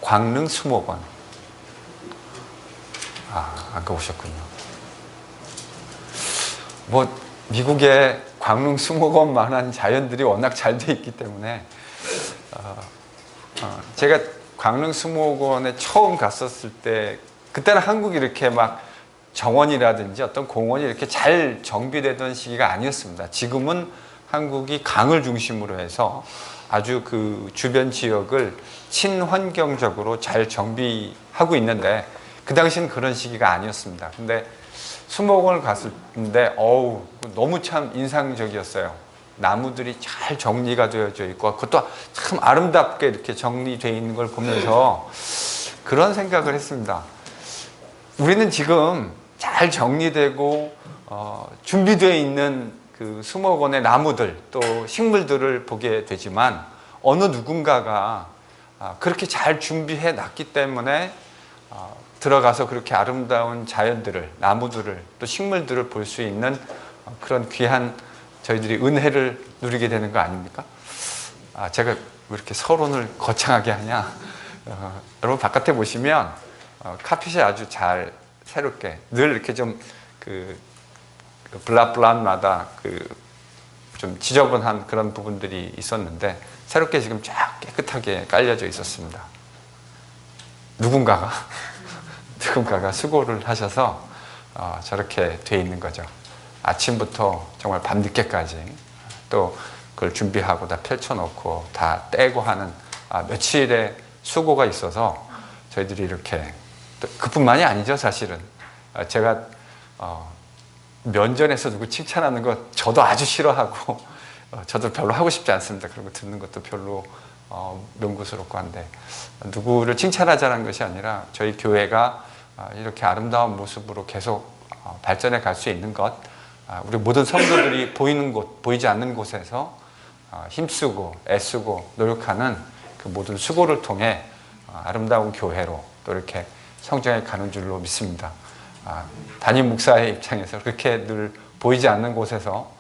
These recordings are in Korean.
광릉 수목원. 안 가보셨군요. 뭐 미국의 광릉 수목원만한 자연들이 워낙 잘 돼 있기 때문에 제가 광릉 수목원에 처음 갔었을 때 그때는 한국이 이렇게 막 정원이라든지 어떤 공원이 이렇게 잘 정비되던 시기가 아니었습니다. 지금은 한국이 강을 중심으로 해서 아주 그 주변 지역을 친환경적으로 잘 정비하고 있는데 그 당시는 그런 시기가 아니었습니다. 근데 수목원을 갔을 때 너무 참 인상적이었어요. 나무들이 잘 정리가 되어져 있고 그것도 참 아름답게 이렇게 정리되어 있는 걸 보면서 그런 생각을 했습니다. 우리는 지금 잘 정리되고 준비되어 있는 그 수목원의 나무들 또 식물들을 보게 되지만 어느 누군가가 그렇게 잘 준비해 놨기 때문에 들어가서 그렇게 아름다운 자연들을, 나무들을 또 식물들을 볼 수 있는 그런 귀한 저희들이 은혜를 누리게 되는 거 아닙니까? 제가 왜 이렇게 서론을 거창하게 하냐? 여러분 바깥에 보시면 카펫이 아주 잘 새롭게 늘 이렇게 좀 그 블라블라마다 좀 지저분한 그런 부분들이 있었는데 새롭게 지금 쫙 깨끗하게 깔려져 있었습니다. 누군가가 수고를 하셔서 저렇게 돼 있는 거죠. 아침부터 정말 밤늦게까지 또 그걸 준비하고 다 펼쳐놓고 다 떼고 하는 며칠의 수고가 있어서 저희들이 이렇게 그뿐만이 아니죠. 사실은 제가 면전에서 누구 칭찬하는 거 저도 아주 싫어하고 저도 별로 하고 싶지 않습니다. 그런 거 듣는 것도 별로 명구스럽고 한데 누구를 칭찬하자는 것이 아니라 저희 교회가 이렇게 아름다운 모습으로 계속 발전해 갈 수 있는 것, 우리 모든 성도들이 보이는 곳, 보이지 않는 곳에서 힘쓰고 애쓰고 노력하는 그 모든 수고를 통해 아름다운 교회로 또 이렇게 성장해 가는 줄로 믿습니다. 담임 목사의 입장에서 그렇게 늘 보이지 않는 곳에서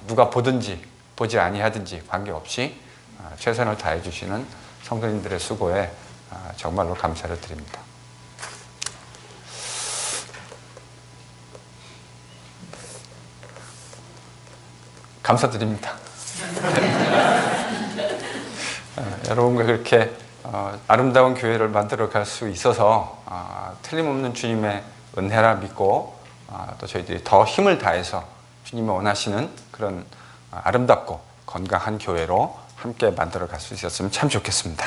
누가 보든지 보지 아니하든지 관계없이 최선을 다해 주시는 성도님들의 수고에 정말로 감사를 드립니다. 감사드립니다. 여러분과 그렇게 아름다운 교회를 만들어 갈 수 있어서 틀림없는 주님의 은혜라 믿고 또 저희들이 더 힘을 다해서 주님이 원하시는 그런 아름답고 건강한 교회로 함께 만들어 갈 수 있었으면 참 좋겠습니다.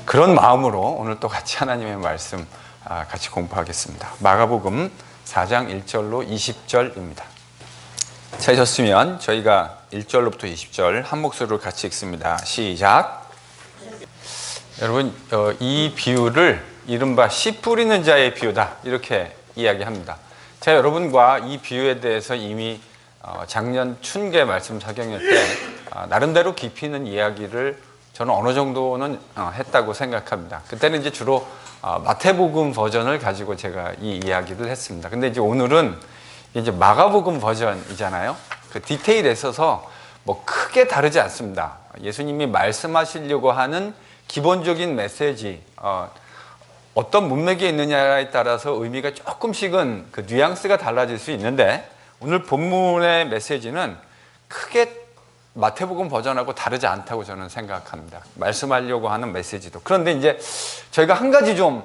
그런 마음으로 오늘 또 같이 하나님의 말씀 같이 공부하겠습니다. 마가복음 4장 1절로 20절입니다. 찾으셨으면 저희가 1절로부터 20절 한 목소리로 같이 읽습니다. 시작. 여러분, 이 비유를 이른바 씨 뿌리는 자의 비유다 이렇게 이야기합니다. 제가 여러분과 이 비유에 대해서 이미 작년 춘계 말씀 사경회 때 나름대로 깊이 있는 이야기를 저는 어느 정도는 했다고 생각합니다. 그때는 이제 주로 마태복음 버전을 가지고 제가 이 이야기를 했습니다. 근데 이제 오늘은 이제 마가복음 버전이잖아요. 그 디테일에 있어서 뭐 크게 다르지 않습니다. 예수님이 말씀하시려고 하는 기본적인 메시지, 어떤 문맥에 있느냐에 따라서 의미가 조금씩은 그 뉘앙스가 달라질 수 있는데 오늘 본문의 메시지는 크게 마태복음 버전하고 다르지 않다고 저는 생각합니다. 말씀하려고 하는 메시지도. 그런데 이제 저희가 한 가지 좀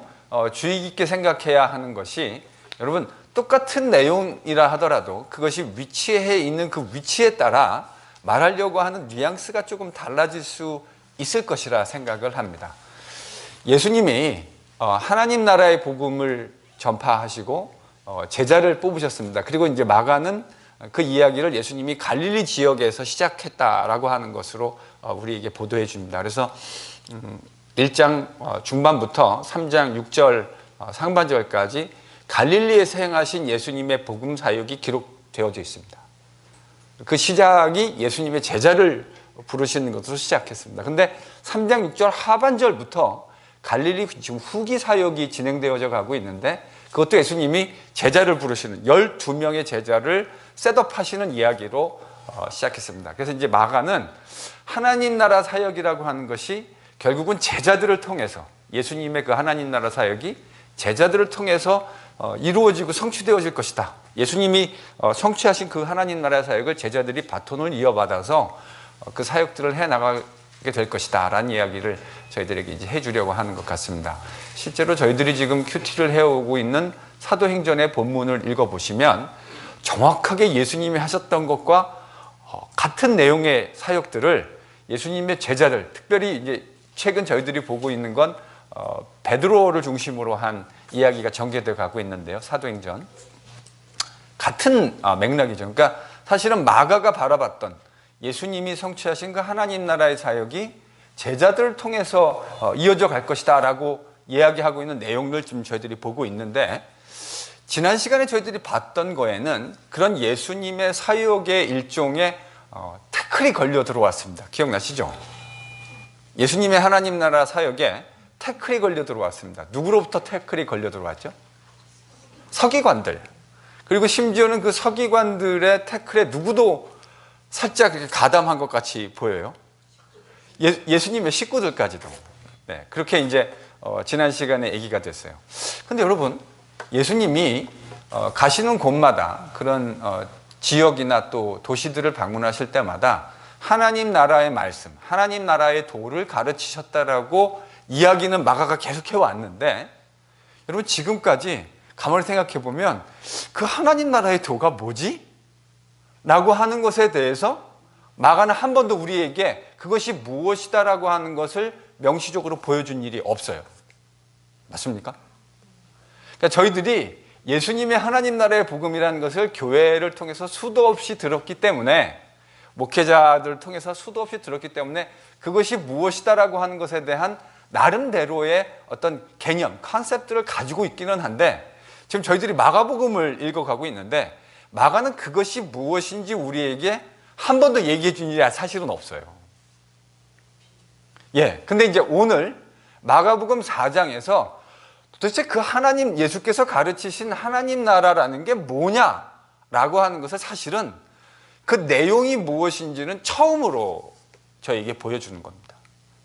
주의 깊게 생각해야 하는 것이 여러분 똑같은 내용이라 하더라도 그것이 위치해 있는 그 위치에 따라 말하려고 하는 뉘앙스가 조금 달라질 수 있을 것이라 생각을 합니다. 예수님이 하나님 나라의 복음을 전파하시고 제자를 뽑으셨습니다. 그리고 이제 마가는 그 이야기를 예수님이 갈릴리 지역에서 시작했다라고 하는 것으로 우리에게 보도해 줍니다. 그래서 1장 중반부터 3장 6절 상반절까지 갈릴리에서 행하신 예수님의 복음 사역이 기록되어져 있습니다. 그 시작이 예수님의 제자를 부르시는 것으로 시작했습니다. 근데 3장 6절 하반절부터 갈릴리 지금 후기 사역이 진행되어져 가고 있는데 그것도 예수님이 제자를 부르시는 12명의 제자를 셋업하시는 이야기로 시작했습니다. 그래서 이제 마가는 하나님 나라 사역이라고 하는 것이 결국은 제자들을 통해서 예수님의 그 하나님 나라 사역이 제자들을 통해서 이루어지고 성취되어질 것이다. 예수님이 성취하신 그 하나님 나라 사역을 제자들이 바톤을 이어받아서 그 사역들을 해나가게 될 것이다 라는 이야기를 저희들에게 이제 해주려고 하는 것 같습니다. 실제로 저희들이 지금 큐티를 해오고 있는 사도행전의 본문을 읽어보시면 정확하게 예수님이 하셨던 것과 같은 내용의 사역들을 예수님의 제자들, 특별히 이제 최근 저희들이 보고 있는 건 베드로를 중심으로 한 이야기가 전개되어 가고 있는데요. 사도행전. 같은 맥락이죠. 그러니까 사실은 마가가 바라봤던 예수님이 성취하신 그 하나님 나라의 사역이 제자들을 통해서 이어져 갈 것이다 라고 이야기하고 있는 내용을 지금 저희들이 보고 있는데, 지난 시간에 저희들이 봤던 거에는 그런 예수님의 사역의 일종의 태클이 걸려 들어왔습니다. 기억나시죠? 예수님의 하나님 나라 사역에 태클이 걸려 들어왔습니다. 누구로부터 태클이 걸려 들어왔죠? 서기관들. 그리고 심지어는 그 서기관들의 태클에 누구도 살짝 가담한 것 같이 보여요. 예수님의 식구들까지도. 네, 그렇게 이제 지난 시간에 얘기가 됐어요. 근데 여러분, 예수님이 가시는 곳마다 그런 지역이나 또 도시들을 방문하실 때마다 하나님 나라의 말씀, 하나님 나라의 도를 가르치셨다라고 이야기는 마가가 계속 해왔는데, 여러분 지금까지 가만히 생각해 보면 그 하나님 나라의 도가 뭐지? 라고 하는 것에 대해서 마가는 한 번도 우리에게 그것이 무엇이다라고 하는 것을 명시적으로 보여준 일이 없어요. 맞습니까? 그러니까 저희들이 예수님의 하나님 나라의 복음이라는 것을 교회를 통해서 수도 없이 들었기 때문에, 목회자들을 통해서 수도 없이 들었기 때문에 그것이 무엇이다라고 하는 것에 대한 나름대로의 어떤 개념, 컨셉들을 가지고 있기는 한데, 지금 저희들이 마가복음을 읽어가고 있는데 마가는 그것이 무엇인지 우리에게 한 번도 얘기해 준 일이 사실은 없어요. 근데 이제 오늘 마가복음 4장에서 도대체 그 하나님, 예수께서 가르치신 하나님 나라라는 게 뭐냐라고 하는 것을 사실은 그 내용이 무엇인지는 처음으로 저에게 보여주는 겁니다.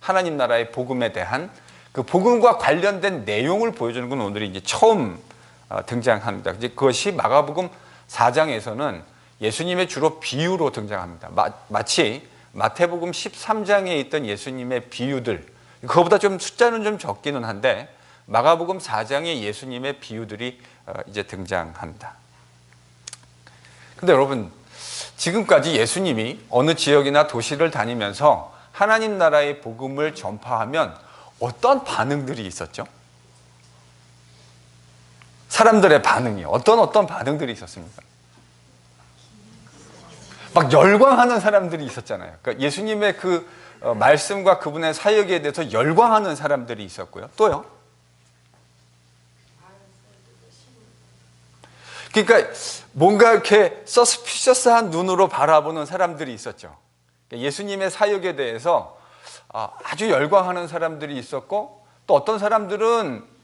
하나님 나라의 복음에 대한 그 복음과 관련된 내용을 보여주는 건 오늘 이제 처음 등장합니다. 이제 그것이 마가복음 4장에서는 예수님의 주로 비유로 등장합니다. 마치 마태복음 13장에 있던 예수님의 비유들, 그거보다 좀 숫자는 좀 적기는 한데 마가복음 4장의 예수님의 비유들이 이제 등장합니다. 근데 여러분, 지금까지 예수님이 어느 지역이나 도시를 다니면서 하나님 나라의 복음을 전파하면 어떤 반응들이 있었죠? 사람들의 반응이 어떤 반응들이 있었습니까? 막 열광하는 사람들이 있었잖아요. 그러니까 예수님의 그 말씀과 그분의 사역에 대해서 열광하는 사람들이 있었고요. 또요? 그러니까 뭔가 이렇게 서스피셔스한 눈으로 바라보는 사람들이 있었죠. 예수님의 사역에 대해서 아주 열광하는 사람들이 있었고, 또 어떤 사람들은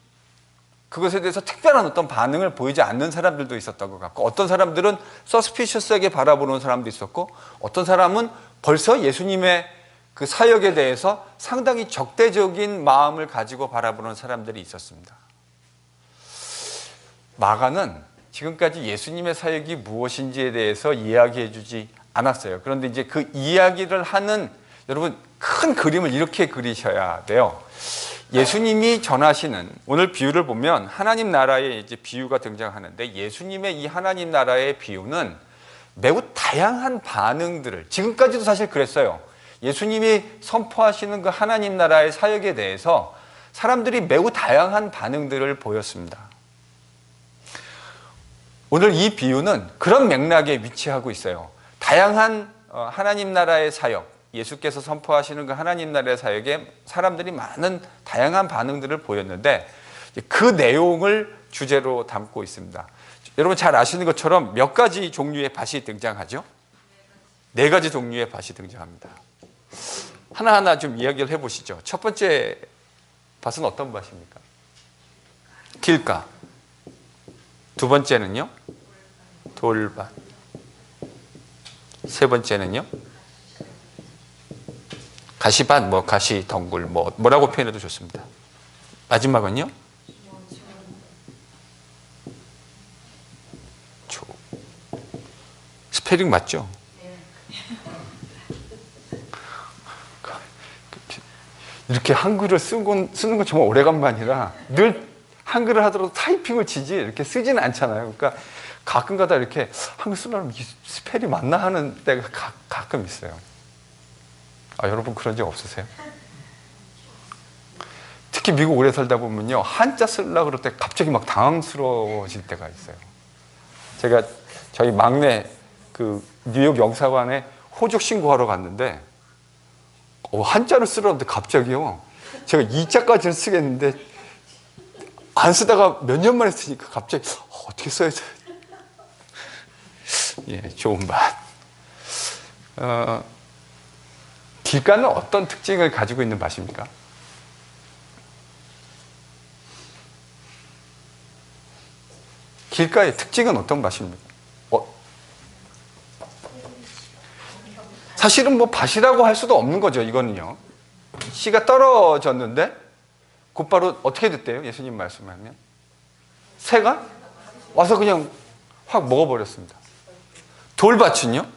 그것에 대해서 특별한 어떤 반응을 보이지 않는 사람들도 있었던 것 같고, 어떤 사람들은 서스피셔스하게 바라보는 사람도 있었고, 어떤 사람은 벌써 예수님의 그 사역에 대해서 상당히 적대적인 마음을 가지고 바라보는 사람들이 있었습니다. 마가는 지금까지 예수님의 사역이 무엇인지에 대해서 이야기해 주지 않았어요. 그런데 이제 그 이야기를 하는, 여러분 큰 그림을 이렇게 그리셔야 돼요. 예수님이 전하시는, 오늘 비유를 보면 하나님 나라의 이제 비유가 등장하는데, 예수님의 이 하나님 나라의 비유는 매우 다양한 반응들을, 지금까지도 사실 그랬어요. 예수님이 선포하시는 그 하나님 나라의 사역에 대해서 사람들이 매우 다양한 반응들을 보였습니다. 오늘 이 비유는 그런 맥락에 위치하고 있어요. 다양한 하나님 나라의 사역, 예수께서 선포하시는 그 하나님 나라의 사역에 사람들이 많은 다양한 반응들을 보였는데, 그 내용을 주제로 담고 있습니다. 여러분 잘 아시는 것처럼 몇 가지 종류의 밭이 등장하죠? 4가지 종류의 밭이 등장합니다. 하나하나 좀 이야기를 해보시죠. 첫 번째 밭은 어떤 밭입니까? 길가. 두 번째는요? 돌밭. 세 번째는요? 가시밭, 뭐 가시덩굴, 뭐라고 표현해도 좋습니다. 마지막은요? 스페링 맞죠? 이렇게 한글을 쓰는 건 정말 오래간만이라 늘 한글을 하더라도 타이핑을 치지 이렇게 쓰지는 않잖아요. 그러니까 가끔가다 이렇게 한글 쓰려면 이 스펠이 맞나 하는 때가 가끔 있어요. 여러분 그런 적 없으세요? 특히 미국 오래 살다 보면요, 한자 쓰려고 그럴 때 갑자기 막 당황스러워질 때가 있어요. 제가 저희 막내 그 뉴욕 영사관에 호적 신고하러 갔는데 한자를 쓰라는데 갑자기요, 제가 이자까지는 쓰겠는데 안 쓰다가 몇 년 만에 쓰니까 갑자기 어떻게 써야 돼? 예, 좋은 맛. 길가는 어떤 특징을 가지고 있는 밭입니까? 길가의 특징은 어떤 밭입니까? 사실은 뭐 밭이라고 할 수도 없는 거죠, 이거는요. 씨가 떨어졌는데 곧바로 어떻게 됐대요? 예수님 말씀하면 새가 와서 그냥 확 먹어버렸습니다. 돌밭은요?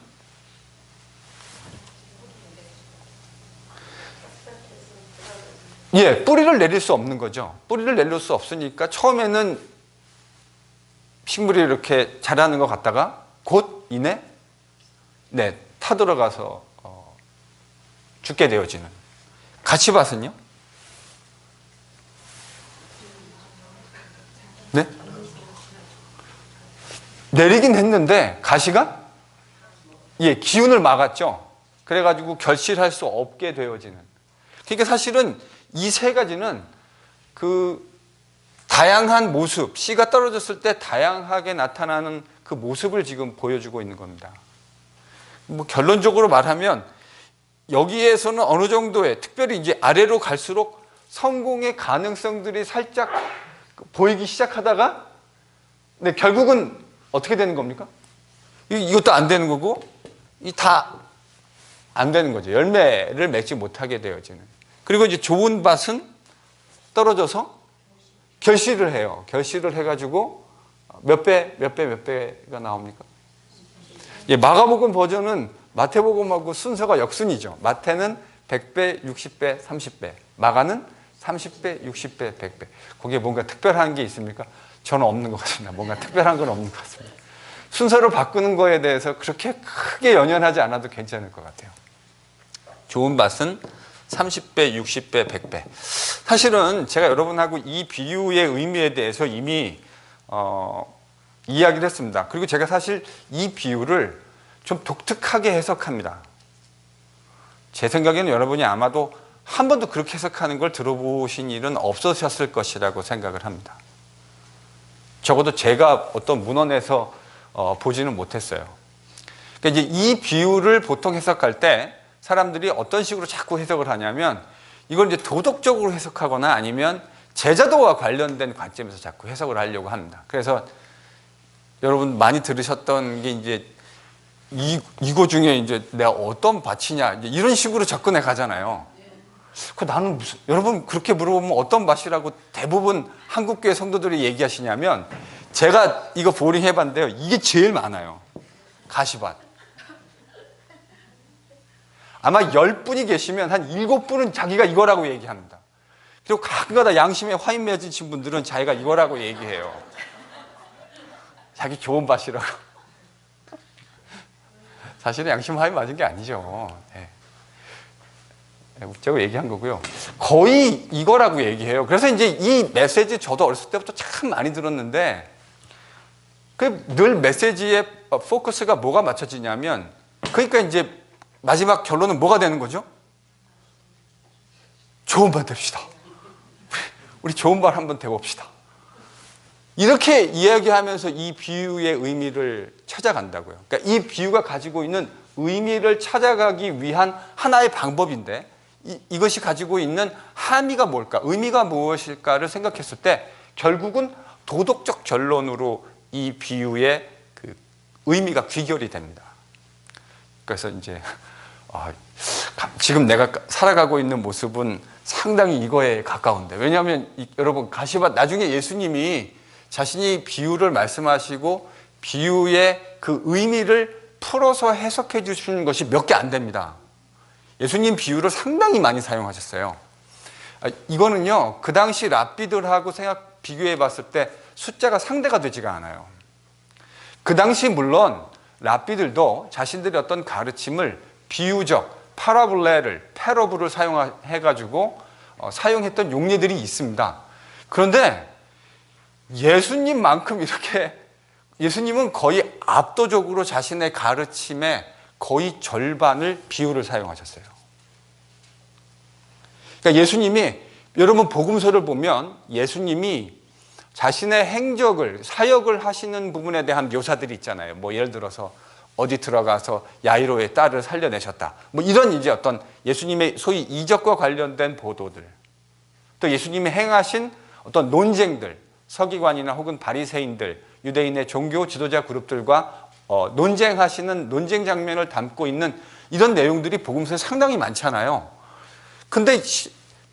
예, 뿌리를 내릴 수 없는 거죠. 뿌리를 내릴 수 없으니까 처음에는 식물이 이렇게 자라는 것 같다가 곧 이내 타들어가서 죽게 되어지는. 가시밭은요? 네? 내리긴 했는데 가시가 기운을 막았죠. 그래가지고 결실할 수 없게 되어지는. 그러니까 사실은 이 세 가지는 그 다양한 모습, 씨가 떨어졌을 때 다양하게 나타나는 그 모습을 지금 보여주고 있는 겁니다. 뭐 결론적으로 말하면 여기에서는 어느 정도의, 특별히 이제 아래로 갈수록 성공의 가능성들이 살짝 보이기 시작하다가 결국은 어떻게 되는 겁니까? 이것도 안 되는 거고 이 다 안 되는 거죠. 열매를 맺지 못하게 되어지는. 그리고 이제 좋은 밭은 떨어져서 결실을 해요. 결실을 해가지고 몇 배가 나옵니까? 마가복음 버전은 마태복음하고 순서가 역순이죠. 마태는 100배, 60배, 30배. 마가는 30배, 60배, 100배. 거기에 뭔가 특별한 게 있습니까? 저는 없는 것 같습니다. 뭔가 특별한 건 없는 것 같습니다. 순서를 바꾸는 거에 대해서 그렇게 크게 연연하지 않아도 괜찮을 것 같아요. 좋은 밭은 30배, 60배, 100배. 사실은 제가 여러분하고 이 비유의 의미에 대해서 이미 이야기를 했습니다. 그리고 제가 사실 이 비유를 좀 독특하게 해석합니다. 제 생각에는 여러분이 아마도 한 번도 그렇게 해석하는 걸 들어보신 일은 없으셨을 것이라고 생각을 합니다. 적어도 제가 어떤 문헌에서 보지는 못했어요. 그러니까 이제 이 비유를 보통 해석할 때 사람들이 어떤 식으로 자꾸 해석을 하냐면 이걸 이제 도덕적으로 해석하거나 아니면 제자도와 관련된 관점에서 자꾸 해석을 하려고 합니다. 그래서 여러분 많이 들으셨던 게 이제 이거 중에 이제 내가 어떤 밭이냐 이제 이런 식으로 접근해 가잖아요. 나는 여러분 그렇게 물어보면 어떤 밭이라고 대부분 한국교회 성도들이 얘기하시냐면 제가 이거 보링 해봤는데요. 이게 제일 많아요. 가시밭. 아마 10분이 계시면 한 7분은 자기가 이거라고 얘기합니다. 그리고 가끔가다 양심에 화인 맺으신 분들은 자기가 이거라고 얘기해요. 자기 좋은 밭이라고. 사실은 양심 화인 맞은 게 아니죠. 웃자고 얘기한 거고요. 거의 이거라고 얘기해요. 그래서 이제 이 메시지 저도 어렸을 때부터 참 많이 들었는데 늘 메시지의 포커스가 뭐가 맞춰지냐면 그러니까 이제 마지막 결론은 뭐가 되는 거죠? 좋은 밭 됩시다. 우리 좋은 밭 한번 되봅시다. 이렇게 이야기하면서 이 비유의 의미를 찾아간다고요. 그러니까 이 비유가 가지고 있는 의미를 찾아가기 위한 하나의 방법인데 이것이 가지고 있는 함의가 뭘까? 의미가 무엇일까를 생각했을 때 결국은 도덕적 결론으로 이 비유의 그 의미가 귀결이 됩니다. 그래서 이제 지금 내가 살아가고 있는 모습은 상당히 이거에 가까운데, 왜냐하면 여러분 가시밭, 나중에 예수님이 자신이 비유를 말씀하시고 비유의 그 의미를 풀어서 해석해 주시는 것이 몇 개 안 됩니다. 예수님 비유를 상당히 많이 사용하셨어요. 이거는요, 그 당시 랍비들하고 비교해 봤을 때 숫자가 상대가 되지가 않아요. 그 당시 물론 랍비들도 자신들의 어떤 가르침을 비유적, 파라블레를, 패러블을 사용해가지고 사용했던 용례들이 있습니다. 그런데 예수님만큼 이렇게, 예수님은 거의 압도적으로 자신의 가르침의 거의 절반을 비유를 사용하셨어요. 그러니까 예수님이, 여러분 복음서를 보면 예수님이 자신의 행적을, 사역을 하시는 부분에 대한 묘사들이 있잖아요. 뭐 예를 들어서 어디 들어가서 야이로의 딸을 살려내셨다, 뭐 이런 이제 어떤 예수님의 소위 이적과 관련된 보도들, 또 예수님이 행하신 어떤 논쟁들, 서기관이나 혹은 바리새인들, 유대인의 종교 지도자 그룹들과 논쟁하시는 논쟁 장면을 담고 있는 이런 내용들이 복음서에 상당히 많잖아요. 근데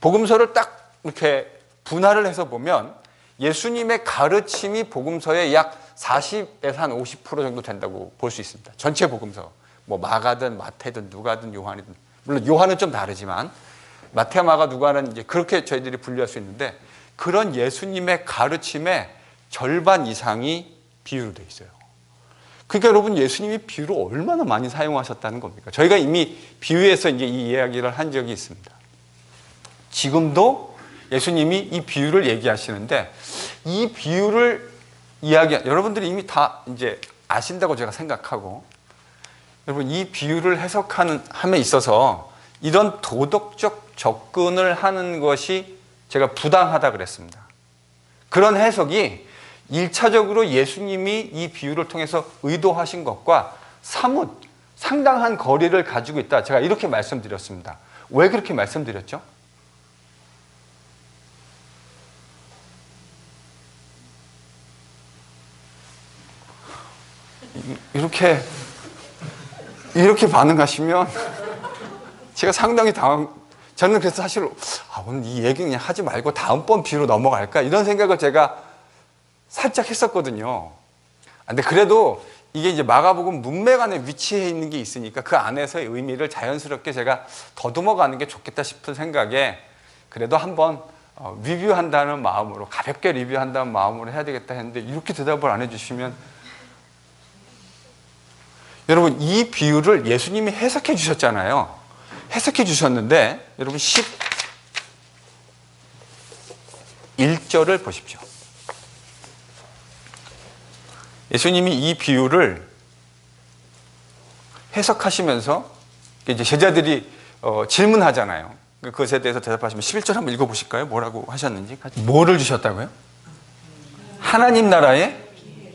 복음서를 딱 이렇게 분할을 해서 보면 예수님의 가르침이 복음서의 약 40에서 한 50% 정도 된다고 볼 수 있습니다. 전체 복음서, 뭐 마가든 마태든 누가든 요한이든, 물론 요한은 좀 다르지만 마태, 마가, 누가는 이제 그렇게 저희들이 분류할 수 있는데, 그런 예수님의 가르침의 절반 이상이 비유로 되어 있어요. 그러니까 여러분, 예수님이 비유를 얼마나 많이 사용하셨다는 겁니까? 저희가 이미 비유에서 이제 이 이야기를 한 적이 있습니다. 지금도 예수님이 이 비유를 얘기하시는데, 이 비유를 여러분들이 이미 다 이제 아신다고 제가 생각하고, 여러분 이 비유를 함에 있어서 이런 도덕적 접근을 하는 것이 제가 부당하다 그랬습니다. 그런 해석이 1차적으로 예수님이 이 비유를 통해서 의도하신 것과 사뭇 상당한 거리를 가지고 있다, 제가 이렇게 말씀드렸습니다. 왜 그렇게 말씀드렸죠? 이렇게 반응하시면 제가 상당히 저는 그래서 사실 오늘 이 얘기 그냥 하지 말고 다음번 비유로 넘어갈까, 이런 생각을 제가 살짝 했었거든요. 근데 그래도 이게 이제 마가복음 문맥 안에 위치해 있는 게 있으니까 그 안에서의 의미를 자연스럽게 제가 더듬어 가는 게 좋겠다 싶은 생각에 그래도 한번 리뷰한다는 마음으로, 가볍게 리뷰한다는 마음으로 해야 되겠다 했는데, 이렇게 대답을 안 해주시면, 여러분 이 비유를 예수님이 해석해 주셨잖아요. 해석해 주셨는데 여러분 11절을 보십시오. 예수님이 이 비유를 해석하시면서 이제 제자들이 질문하잖아요. 그것에 대해서 대답하시면 11절 한번 읽어보실까요? 뭐라고 하셨는지. 뭐를 주셨다고요? 하나님 나라의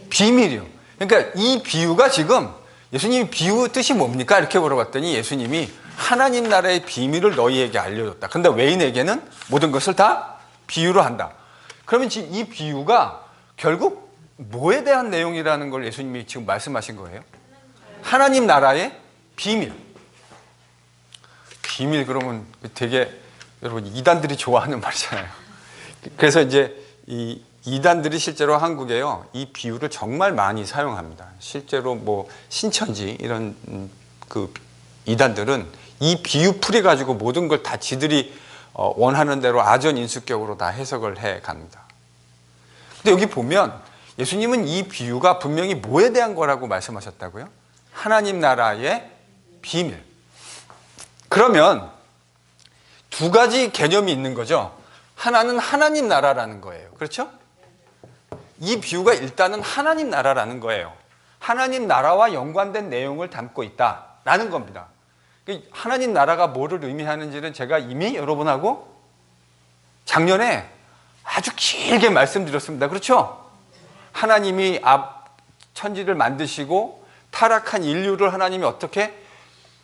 비밀이요. 그러니까 이 비유가 지금, 예수님이 비유 뜻이 뭡니까? 이렇게 물어봤더니 예수님이 하나님 나라의 비밀을 너희에게 알려줬다. 그런데 외인에게는 모든 것을 다 비유로 한다. 그러면 지금 이 비유가 결국 뭐에 대한 내용이라는 걸 예수님이 지금 말씀하신 거예요? 하나님 나라의 비밀. 비밀 그러면 되게, 여러분 이단들이 좋아하는 말이잖아요. 그래서 이제 이 이단들이 실제로 한국에요, 이 비유를 정말 많이 사용합니다. 실제로 뭐 신천지 이런 그 이단들은 이 비유 풀이 가지고 모든 걸 다 지들이 원하는 대로 아전인수격으로 다 해석을 해 갑니다. 근데 여기 보면 예수님은 이 비유가 분명히 뭐에 대한 거라고 말씀하셨다고요? 하나님 나라의 비밀. 그러면 두 가지 개념이 있는 거죠. 하나는 하나님 나라라는 거예요. 그렇죠? 이 비유가 일단은 하나님 나라라는 거예요. 하나님 나라와 연관된 내용을 담고 있다라는 겁니다. 하나님 나라가 뭐를 의미하는지는 제가 이미 여러분하고 작년에 아주 길게 말씀드렸습니다. 그렇죠? 하나님이 천지를 만드시고 타락한 인류를 하나님이 어떻게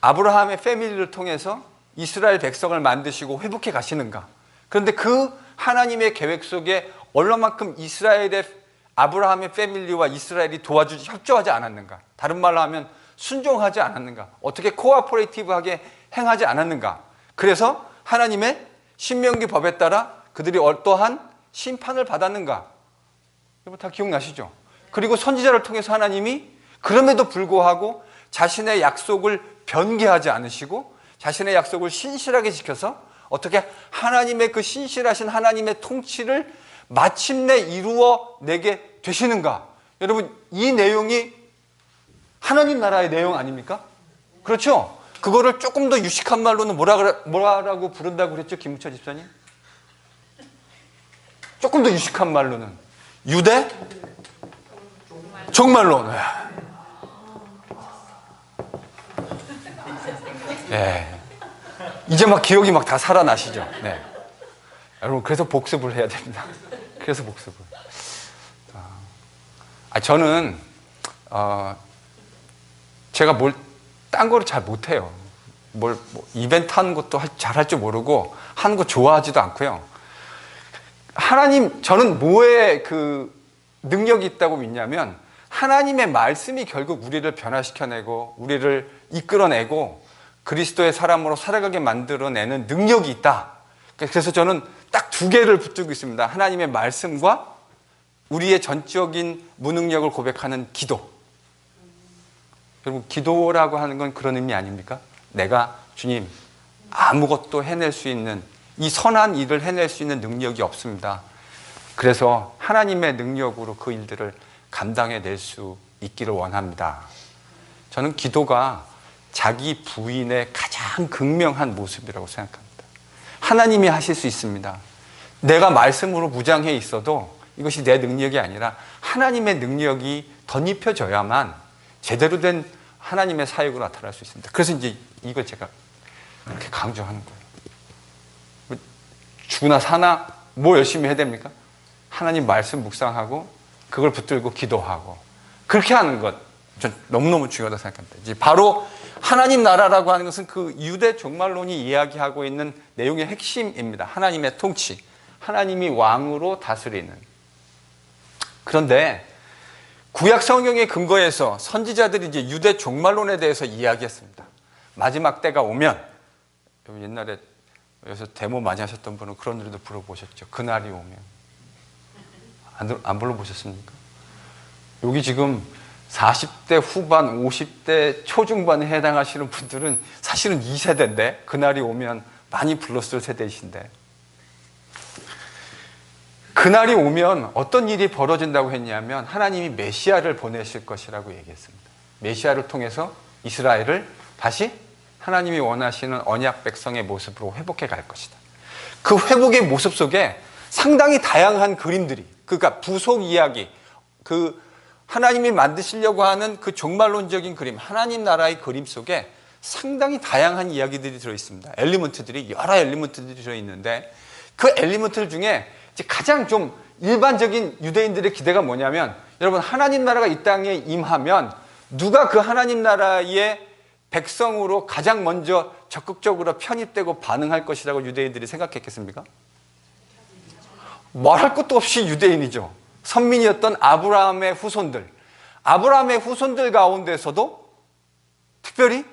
아브라함의 패밀리를 통해서 이스라엘 백성을 만드시고 회복해 가시는가. 그런데 그 하나님의 계획 속에 얼마만큼 이스라엘의 아브라함의 패밀리와 이스라엘이 협조하지 않았는가. 다른 말로 하면 순종하지 않았는가. 어떻게 코어퍼레이티브하게 행하지 않았는가? 그래서 하나님의 신명기 법에 따라 그들이 어떠한 심판을 받았는가? 여러분 다 기억나시죠? 그리고 선지자를 통해서 하나님이 그럼에도 불구하고 자신의 약속을 변개하지 않으시고 자신의 약속을 신실하게 지켜서 어떻게 하나님의 그 신실하신 하나님의 통치를 마침내 이루어 내게 되시는가? 여러분 이 내용이 하나님 나라의 내용 아닙니까? 그렇죠? 그거를 조금 더 유식한 말로는 뭐라고 부른다고 그랬죠? 김우철 집사님? 조금 더 유식한 말로는 유대 종말론. 네. 이제 막 기억이 막 다 살아나시죠? 네. 여러분 그래서 복습을 해야 됩니다. 그래서 복습을. 저는 제가 딴 거를 잘 못해요. 이벤트 하는 것도 잘할 줄 모르고 하는 거 좋아하지도 않고요. 저는 뭐에 그 능력이 있다고 믿냐면 하나님의 말씀이 결국 우리를 변화시켜내고 우리를 이끌어내고 그리스도의 사람으로 살아가게 만들어내는 능력이 있다. 그래서 저는 딱 두 개를 붙들고 있습니다. 하나님의 말씀과 우리의 전적인 무능력을 고백하는 기도. 여러분 기도라고 하는 건 그런 의미 아닙니까? 내가 주님 아무것도 해낼 수 있는 이 선한 일을 해낼 수 있는 능력이 없습니다. 그래서 하나님의 능력으로 그 일들을 감당해낼 수 있기를 원합니다. 저는 기도가 자기 부인의 가장 극명한 모습이라고 생각합니다. 하나님이 하실 수 있습니다. 내가 말씀으로 무장해 있어도 이것이 내 능력이 아니라 하나님의 능력이 덧입혀져야만 제대로 된 하나님의 사역으로 나타날 수 있습니다. 그래서 이제 이걸 제가 그렇게 강조하는 거예요. 죽으나 사나 뭐 열심히 해야 됩니까? 하나님 말씀 묵상하고 그걸 붙들고 기도하고 그렇게 하는 것 전 너무너무 중요하다고 생각합니다. 이제 바로 하나님 나라라고 하는 것은 그 유대 종말론이 이야기하고 있는 내용의 핵심입니다. 하나님의 통치, 하나님이 왕으로 다스리는. 그런데 구약 성경의 근거에서 선지자들이 이제 유대 종말론에 대해서 이야기했습니다. 마지막 때가 오면, 옛날에 여기서 데모 많이 하셨던 분은 그런 노래도 불러보셨죠. 그날이 오면. 안 불러보셨습니까? 여기 지금 40대 후반, 50대 초중반에 해당하시는 분들은 사실은 2세대인데 그날이 오면 많이 불렀을 세대이신데 그날이 오면 어떤 일이 벌어진다고 했냐면 하나님이 메시아를 보내실 것이라고 얘기했습니다. 메시아를 통해서 이스라엘을 다시 하나님이 원하시는 언약 백성의 모습으로 회복해 갈 것이다. 그 회복의 모습 속에 상당히 다양한 그림들이, 그러니까 부속 이야기, 그 하나님이 만드시려고 하는 그 종말론적인 그림, 하나님 나라의 그림 속에 상당히 다양한 이야기들이 들어있습니다. 엘리먼트들이, 여러 엘리먼트들이 들어있는데 그 엘리먼트들 중에 가장 좀 일반적인 유대인들의 기대가 뭐냐면, 여러분 하나님 나라가 이 땅에 임하면 누가 그 하나님 나라의 백성으로 가장 먼저 적극적으로 편입되고 반응할 것이라고 유대인들이 생각했겠습니까? 말할 것도 없이 유대인이죠. 선민이었던 아브라함의 후손들. 아브라함의 후손들 가운데서도 특별히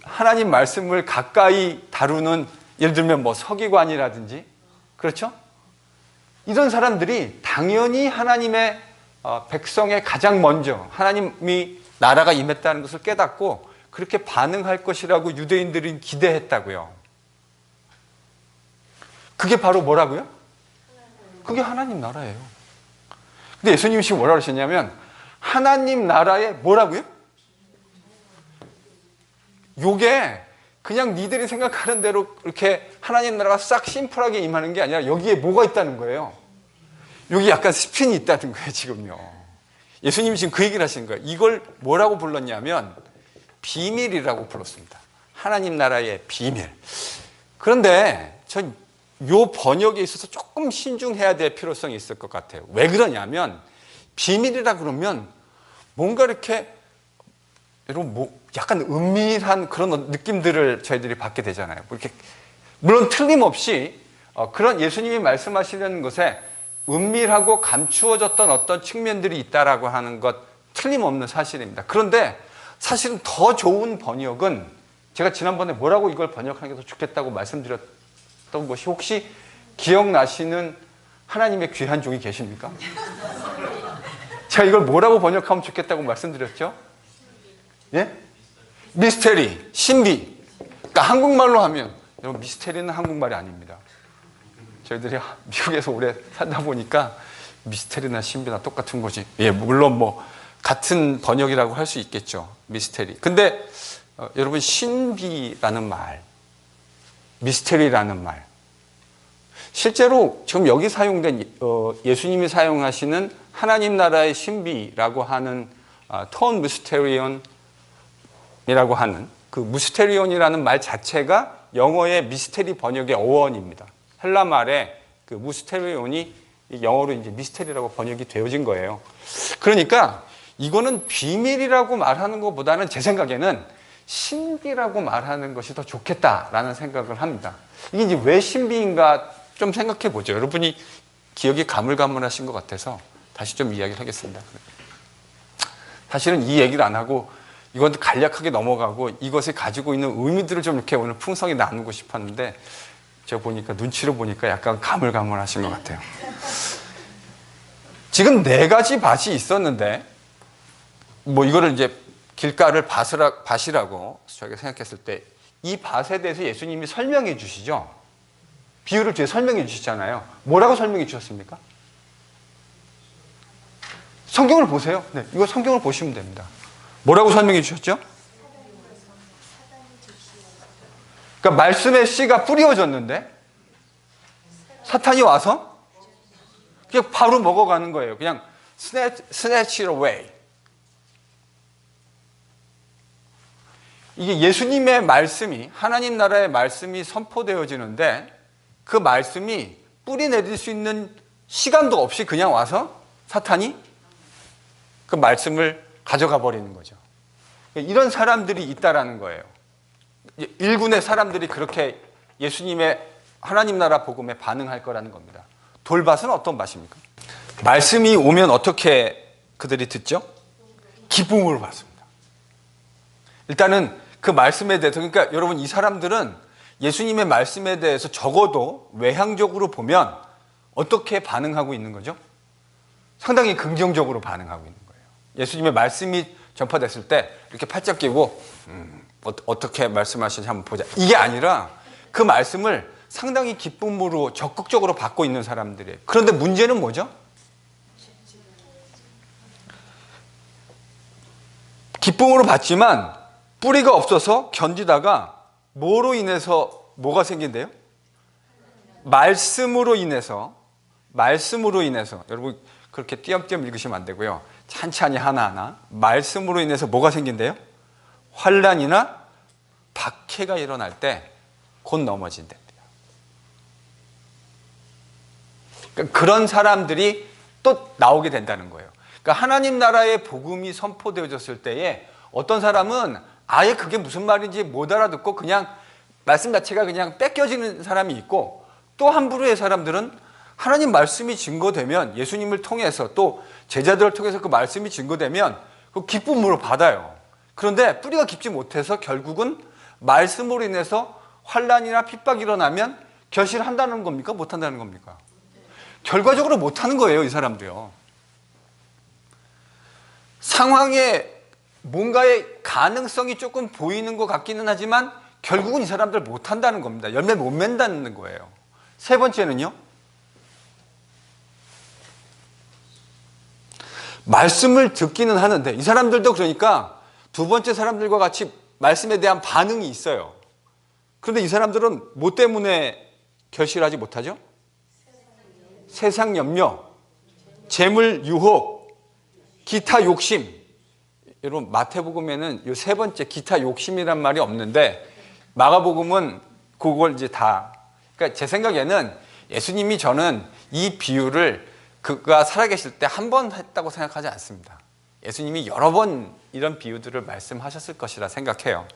하나님 말씀을 가까이 다루는, 예를 들면 뭐 서기관이라든지, 그렇죠? 이런 사람들이 당연히 하나님의 백성의 가장 먼저 하나님이 나라가 임했다는 것을 깨닫고 그렇게 반응할 것이라고 유대인들은 기대했다고요. 그게 바로 뭐라고요? 그게 하나님 나라예요. 근데 예수님이 지금 뭐라고 하셨냐면 하나님 나라의 뭐라고요? 요게 그냥 니들이 생각하는 대로 이렇게 하나님 나라가 싹 심플하게 임하는 게 아니라 여기에 뭐가 있다는 거예요. 여기 약간 스핀이 있다는 거예요, 지금요. 예수님이 지금 그 얘기를 하시는 거예요. 이걸 뭐라고 불렀냐면 비밀이라고 불렀습니다. 하나님 나라의 비밀. 그런데 전 요 번역에 있어서 조금 신중해야 될 필요성이 있을 것 같아요. 왜 그러냐면 비밀이라 그러면 뭔가 이렇게 여러분 뭐 약간 은밀한 그런 느낌들을 저희들이 받게 되잖아요. 이렇게 물론 틀림없이 그런 예수님이 말씀하시려는 것에 은밀하고 감추어졌던 어떤 측면들이 있다라고 하는 것 틀림없는 사실입니다. 그런데 사실은 더 좋은 번역은 제가 지난번에 뭐라고 이걸 번역하는 게 더 좋겠다고 말씀드렸던 것이 혹시 기억나시는 하나님의 귀한 종이 계십니까? 제가 이걸 뭐라고 번역하면 좋겠다고 말씀드렸죠? 예? 미스테리, 신비. 그러니까 한국말로 하면 여러분 미스테리는 한국말이 아닙니다. 저희들이 미국에서 오래 살다 보니까 미스테리나 신비나 똑같은 거지. 예, 물론 뭐 같은 번역이라고 할 수 있겠죠. 미스테리. 근데 여러분 신비라는 말, 미스테리라는 말, 실제로 지금 여기 사용된 예수님이 사용하시는 하나님 나라의 신비라고 하는 톤 무스테리온이라고 하는 그 무스테리온이라는 말 자체가 영어의 미스테리 번역의 어원입니다. 헬라 말에 그 무스테리온이 영어로 이제 미스테리라고 번역이 되어진 거예요. 그러니까 이거는 비밀이라고 말하는 것보다는 제 생각에는 신비라고 말하는 것이 더 좋겠다라는 생각을 합니다. 이게 이제 왜 신비인가 좀 생각해 보죠. 여러분이 기억이 가물가물하신 것 같아서 다시 좀 이야기를 하겠습니다. 사실은 이 얘기를 안 하고 이건 간략하게 넘어가고 이것이 가지고 있는 의미들을 좀 이렇게 오늘 풍성히 나누고 싶었는데 제가 보니까 눈치로 보니까 약간 가물가물하신 것 같아요. 지금 4가지 밭이 있었는데 뭐 이거를 이제 길가를 밭이라고 저희가 생각했을 때 이 밭에 대해서 예수님이 설명해 주시죠. 비유를 뒤에 설명해 주시잖아요. 뭐라고 설명해 주셨습니까? 성경을 보세요. 네, 이거 성경을 보시면 됩니다. 뭐라고 설명해 주셨죠? 그러니까 말씀의 씨가 뿌려졌는데 사탄이 와서 그냥 바로 먹어가는 거예요. 그냥 snatch it away. 이게 예수님의 말씀이, 하나님 나라의 말씀이 선포되어지는데 그 말씀이 뿌리 내릴 수 있는 시간도 없이 그냥 와서 사탄이 그 말씀을 가져가 버리는 거죠. 이런 사람들이 있다라는 거예요. 일군의 사람들이 그렇게 예수님의 하나님 나라 복음에 반응할 거라는 겁니다. 돌밭은 어떤 밭입니까? 말씀이 오면 어떻게 그들이 듣죠? 기쁨으로 받습니다. 일단은 그 말씀에 대해서, 그러니까 여러분 이 사람들은 예수님의 말씀에 대해서 적어도 외향적으로 보면 어떻게 반응하고 있는 거죠? 상당히 긍정적으로 반응하고 있는 거예요. 예수님의 말씀이 전파됐을 때 이렇게 팔짱 끼고 어떻게 말씀하시는지 한번 보자. 이게 아니라 그 말씀을 상당히 기쁨으로 적극적으로 받고 있는 사람들이에요. 그런데 문제는 뭐죠? 기쁨으로 받지만 뿌리가 없어서 견디다가 뭐로 인해서 뭐가 생긴대요? 말씀으로 인해서 여러분 그렇게 띄엄띄엄 읽으시면 안 되고요. 찬찬히 하나하나 말씀으로 인해서 뭐가 생긴대요? 환난이나 박해가 일어날 때 곧 넘어진답니다. 그러니까 그런 사람들이 또 나오게 된다는 거예요. 그러니까 하나님 나라의 복음이 선포되어졌을 때에 어떤 사람은 아예 그게 무슨 말인지 못 알아듣고 그냥 말씀 자체가 그냥 뺏겨지는 사람이 있고, 또 한 부류의 사람들은 하나님 말씀이 증거되면 예수님을 통해서 또 제자들을 통해서 그 말씀이 증거되면 그 기쁨으로 받아요. 그런데 뿌리가 깊지 못해서 결국은 말씀으로 인해서 환난이나 핍박이 일어나면 결실한다는 겁니까? 못한다는 겁니까? 결과적으로 못하는 거예요, 이 사람도요. 상황에 뭔가의 가능성이 조금 보이는 것 같기는 하지만 결국은 이 사람들 못한다는 겁니다. 열매 못 맺는다는 거예요. 세 번째는요, 말씀을 듣기는 하는데 이 사람들도 그러니까 두 번째 사람들과 같이 말씀에 대한 반응이 있어요. 그런데 이 사람들은 뭐 때문에 결실하지 못하죠? 세상 염려, 재물 유혹, 기타 욕심. 여러분 마태복음에는 이 세 번째 기타 욕심이란 말이 없는데 마가복음은 그걸 이제 다, 그러니까 제 생각에는 예수님이 저는 이 비유를 그가 살아계실 때 한 번 했다고 생각하지 않습니다. 예수님이 여러 번 이런 비유들을 말씀하셨을 것이라 생각해요.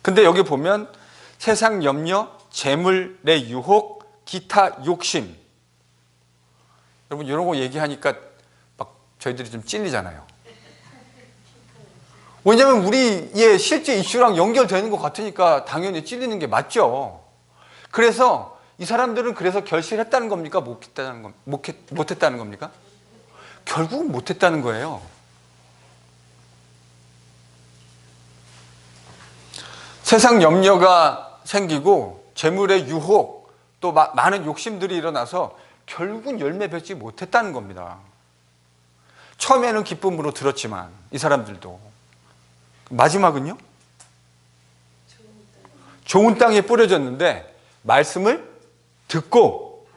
근데 여기 보면 세상 염려, 재물의 유혹, 기타 욕심. 여러분 이런 거 얘기하니까 막 저희들이 좀 찔리잖아요. 왜냐하면 우리의 실제 이슈랑 연결되는 것 같으니까 당연히 찔리는 게 맞죠. 그래서 이 사람들은 그래서 결실했다는 겁니까? 못했다는 겁니까? 결국은 못했다는 거예요. 세상 염려가 생기고 재물의 유혹, 또 많은 욕심들이 일어나서 결국은 열매 맺지 못했다는 겁니다. 처음에는 기쁨으로 들었지만 이 사람들도 마지막은요? 좋은 땅에 뿌려졌는데 말씀을 듣고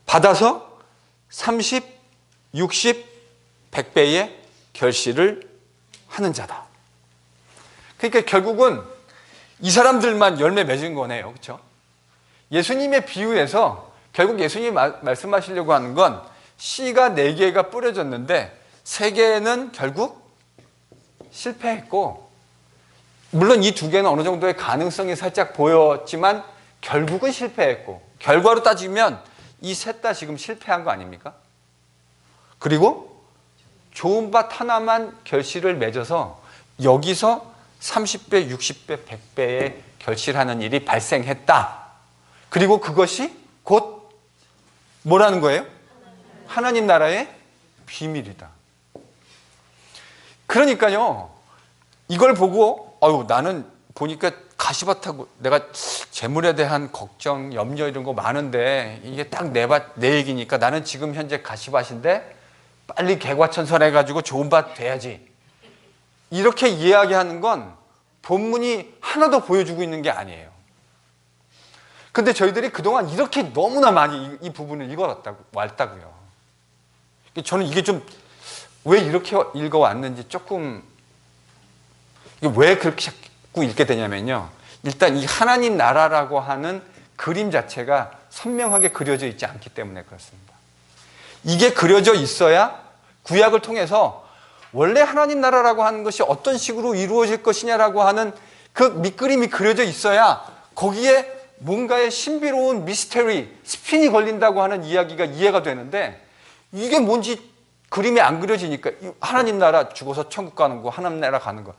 받아서 30, 60, 100배의 결실을 하는 자다. 그러니까 결국은 이 사람들만 열매 맺은 거네요. 그렇죠? 예수님의 비유에서 결국 예수님이 말씀하시려고 하는 건 씨가 4개가 뿌려졌는데 3개는 결국 실패했고, 물론 이 2개는 어느 정도의 가능성이 살짝 보였지만 결국은 실패했고, 결과로 따지면 이 셋 다 지금 실패한 거 아닙니까? 그리고 좋은 밭 하나만 결실을 맺어서 여기서 30배, 60배, 100배의 결실하는 일이 발생했다. 그리고 그것이 곧 뭐라는 거예요? 하나님 나라의 비밀이다. 그러니까요, 이걸 보고 나는 보니까 가시밭하고 내가 재물에 대한 걱정, 염려 이런 거 많은데 이게 딱 내 얘기니까 나는 지금 현재 가시밭인데 빨리 개과천선해가지고 좋은 밭 돼야지. 이렇게 이야기하는 건 본문이 하나도 보여주고 있는 게 아니에요. 근데 저희들이 그동안 이렇게 너무나 많이 이 부분을 읽어왔다고요. 저는 이게 좀 왜 이렇게 읽어왔는지 조금, 이게 왜 그렇게 자꾸 읽게 되냐면요, 일단 이 하나님 나라라고 하는 그림 자체가 선명하게 그려져 있지 않기 때문에 그렇습니다. 이게 그려져 있어야 구약을 통해서 원래 하나님 나라라고 하는 것이 어떤 식으로 이루어질 것이냐라고 하는 그 밑그림이 그려져 있어야 거기에 뭔가의 신비로운 미스테리, 스핀이 걸린다고 하는 이야기가 이해가 되는데, 이게 뭔지 그림이 안 그려지니까 하나님 나라 죽어서 천국 가는 거, 하나님 나라 가는 거.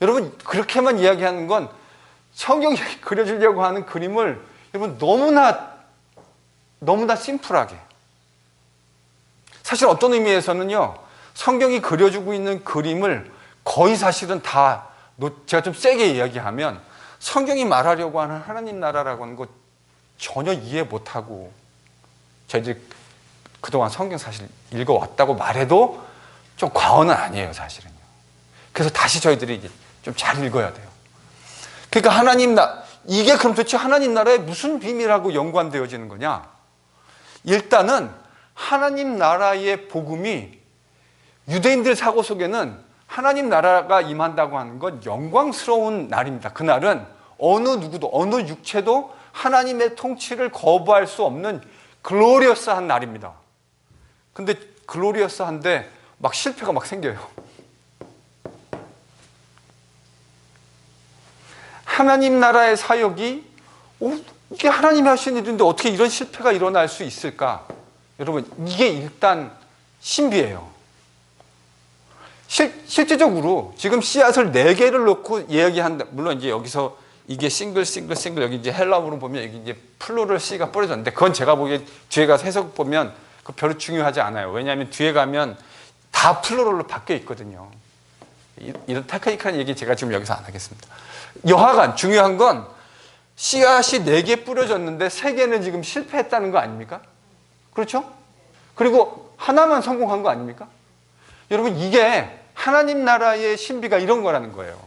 여러분, 그렇게만 이야기하는 건 성경이 그려주려고 하는 그림을 여러분 너무나 심플하게, 사실 어떤 의미에서는요, 성경이 그려주고 있는 그림을 거의 사실은 다, 제가 좀 세게 이야기하면 성경이 말하려고 하는 하나님 나라라고 하는 거 전혀 이해 못하고 저희들이 그동안 성경 사실 읽어왔다고 말해도 좀 과언은 아니에요, 사실은요. 그래서 다시 저희들이 좀 잘 읽어야 돼요. 그러니까 이게 그럼 도대체 하나님 나라에 무슨 비밀하고 연관되어지는 거냐? 일단은 하나님 나라의 복음이 유대인들 사고 속에는 하나님 나라가 임한다고 하는 건 영광스러운 날입니다. 그날은 어느 누구도, 어느 육체도 하나님의 통치를 거부할 수 없는 글로리어스한 날입니다. 근데 글로리어스한데 막 실패가 막 생겨요. 하나님 나라의 사역이 이게 하나님이 하신 일인데 어떻게 이런 실패가 일어날 수 있을까? 여러분, 이게 일단 신비예요. 실제적으로 지금 씨앗을 4개를 놓고 이야기한다. 물론 이제 여기서 이게 싱글 여기 이제 헬라어로 보면 여기 이제 플루럴 C가 뿌려졌는데, 그건 제가 보기에 뒤에 가서 해석 보면 그 별로 중요하지 않아요. 왜냐하면 뒤에 가면 다 플루럴로 바뀌어 있거든요. 이런 테크니컬한 얘기 제가 지금 여기서 안 하겠습니다. 여하간 중요한 건 씨앗이 4개 뿌려졌는데 3개는 지금 실패했다는 거 아닙니까? 그렇죠? 그리고 하나만 성공한 거 아닙니까? 여러분, 이게 하나님 나라의 신비가 이런 거라는 거예요.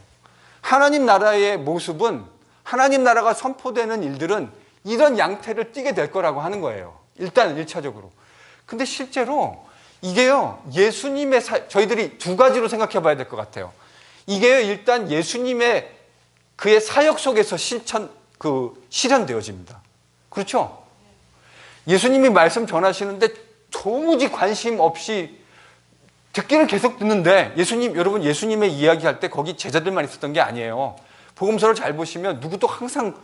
하나님 나라의 모습은, 하나님 나라가 선포되는 일들은 이런 양태를 띠게 될 거라고 하는 거예요. 일단 1차적으로. 근데 실제로 이게요, 예수님의 저희들이 2가지로 생각해 봐야 될 것 같아요. 이게요, 일단 예수님의 그의 사역 속에서 실현되어집니다. 그렇죠? 예수님이 말씀 전하시는데 도무지 관심 없이 듣기는 계속 듣는데, 여러분, 예수님의 이야기할 때 거기 제자들만 있었던 게 아니에요. 복음서를 잘 보시면 누구도 항상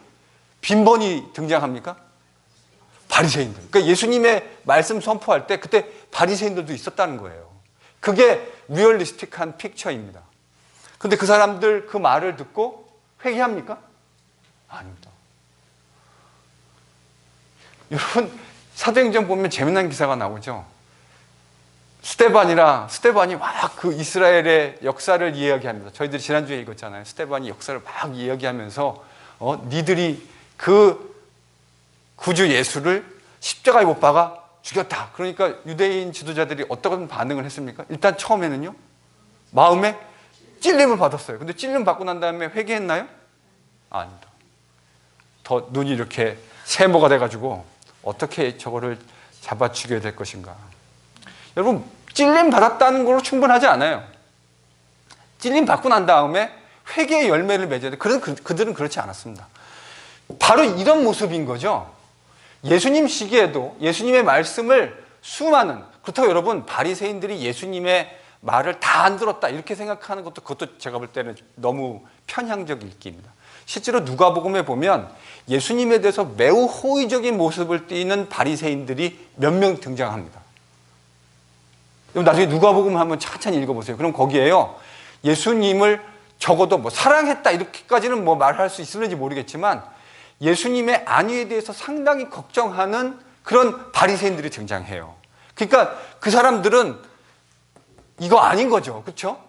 빈번히 등장합니까? 바리새인들. 그러니까 예수님의 말씀 선포할 때 그때 바리새인들도 있었다는 거예요. 그게 리얼리스틱한 픽처입니다. 근데 그 사람들 그 말을 듣고 회개합니까? 아닙니다. 여러분, 사도행전 보면 재미난 기사가 나오죠. 스데반이 막 그 이스라엘의 역사를 이야기합니다. 저희들이 지난주에 읽었잖아요. 스데반이 역사를 막 이야기하면서 니들이 그 구주 예수를 십자가에 못 박아 죽였다. 그러니까 유대인 지도자들이 어떤 반응을 했습니까? 일단 처음에는요, 마음에 찔림을 받았어요. 근데 찔림 받고 난 다음에 회개했나요? 아닙니다. 더 눈이 이렇게 세모가 돼가지고 어떻게 저거를 잡아 죽여야 될 것인가. 여러분, 찔림 받았다는 걸로 충분하지 않아요. 찔림 받고 난 다음에 회개의 열매를 맺어야 돼. 그들은 그렇지 않았습니다. 바로 이런 모습인 거죠. 예수님 시기에도 예수님의 말씀을 수많은, 그렇다고 여러분 바리새인들이 예수님의 말을 다 안 들었다 이렇게 생각하는 것도, 그것도 제가 볼 때는 너무 편향적 읽기입니다. 실제로 누가복음에 보면 예수님에 대해서 매우 호의적인 모습을 띠는 바리새인들이 몇 명 등장합니다. 나중에 누가복음 한번 천천히 읽어보세요. 그럼 거기에요, 예수님을 적어도 뭐 사랑했다 이렇게까지는 뭐 말할 수 있을는지 모르겠지만 예수님의 안위에 대해서 상당히 걱정하는 그런 바리새인들이 등장해요. 그러니까 그 사람들은 이거 아닌 거죠. 그렇죠?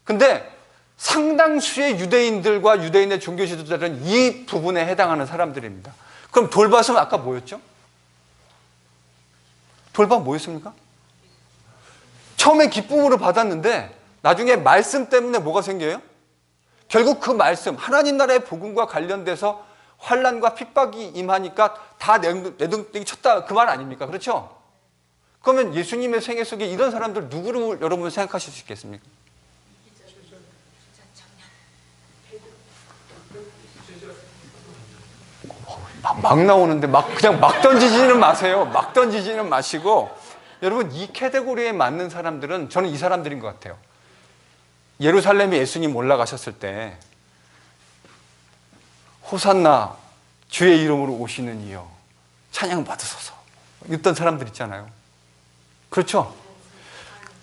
근데 상당수의 유대인들과 유대인의 종교 지도자들은 이 부분에 해당하는 사람들입니다. 그럼 돌밭은 아까 뭐였죠? 돌밭 뭐였습니까? 처음에 기쁨으로 받았는데 나중에 말씀 때문에 뭐가 생겨요? 결국 그 말씀, 하나님 나라의 복음과 관련돼서 환난과 핍박이 임하니까 다 내동댕이 쳤다, 그 말 아닙니까? 그렇죠? 그러면 예수님의 생애 속에 이런 사람들 누구를 여러분 생각하실 수 있겠습니까? 막 나오는데 그냥 막 던지지는 마세요. 막 던지지는 마시고, 여러분 이 캐테고리에 맞는 사람들은 저는 이 사람들인 것 같아요. 예루살렘에 예수님 올라가셨을 때 호산나 주의 이름으로 오시는 이여 찬양 받으소서 이랬던 사람들 있잖아요. 그렇죠?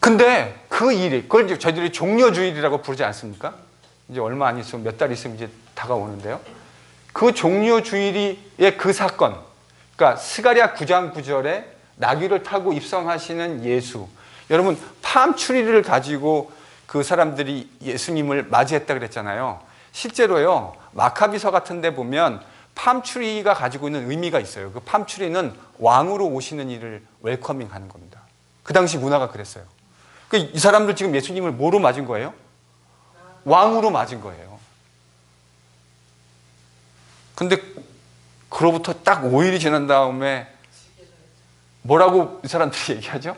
근데 그 일이, 그걸 이제 저희들이 종려주일이라고 부르지 않습니까? 이제 얼마 안 있으면, 몇 달 있으면 이제 다가오는데요. 그 종려주일의 그 사건, 그러니까 스가랴 9장 9절에 나귀를 타고 입성하시는 예수, 여러분 팜추리를 가지고 그 사람들이 예수님을 맞이했다 그랬잖아요. 실제로요, 마카비서 같은 데 보면 팜추리가 가지고 있는 의미가 있어요. 그 팜추리는 왕으로 오시는 이를 웰커밍 하는 겁니다. 그 당시 문화가 그랬어요. 이 사람들 지금 예수님을 뭐로 맞은 거예요? 왕으로 맞은 거예요. 근데 그로부터 딱 5일이 지난 다음에 뭐라고 이 사람들이 얘기하죠?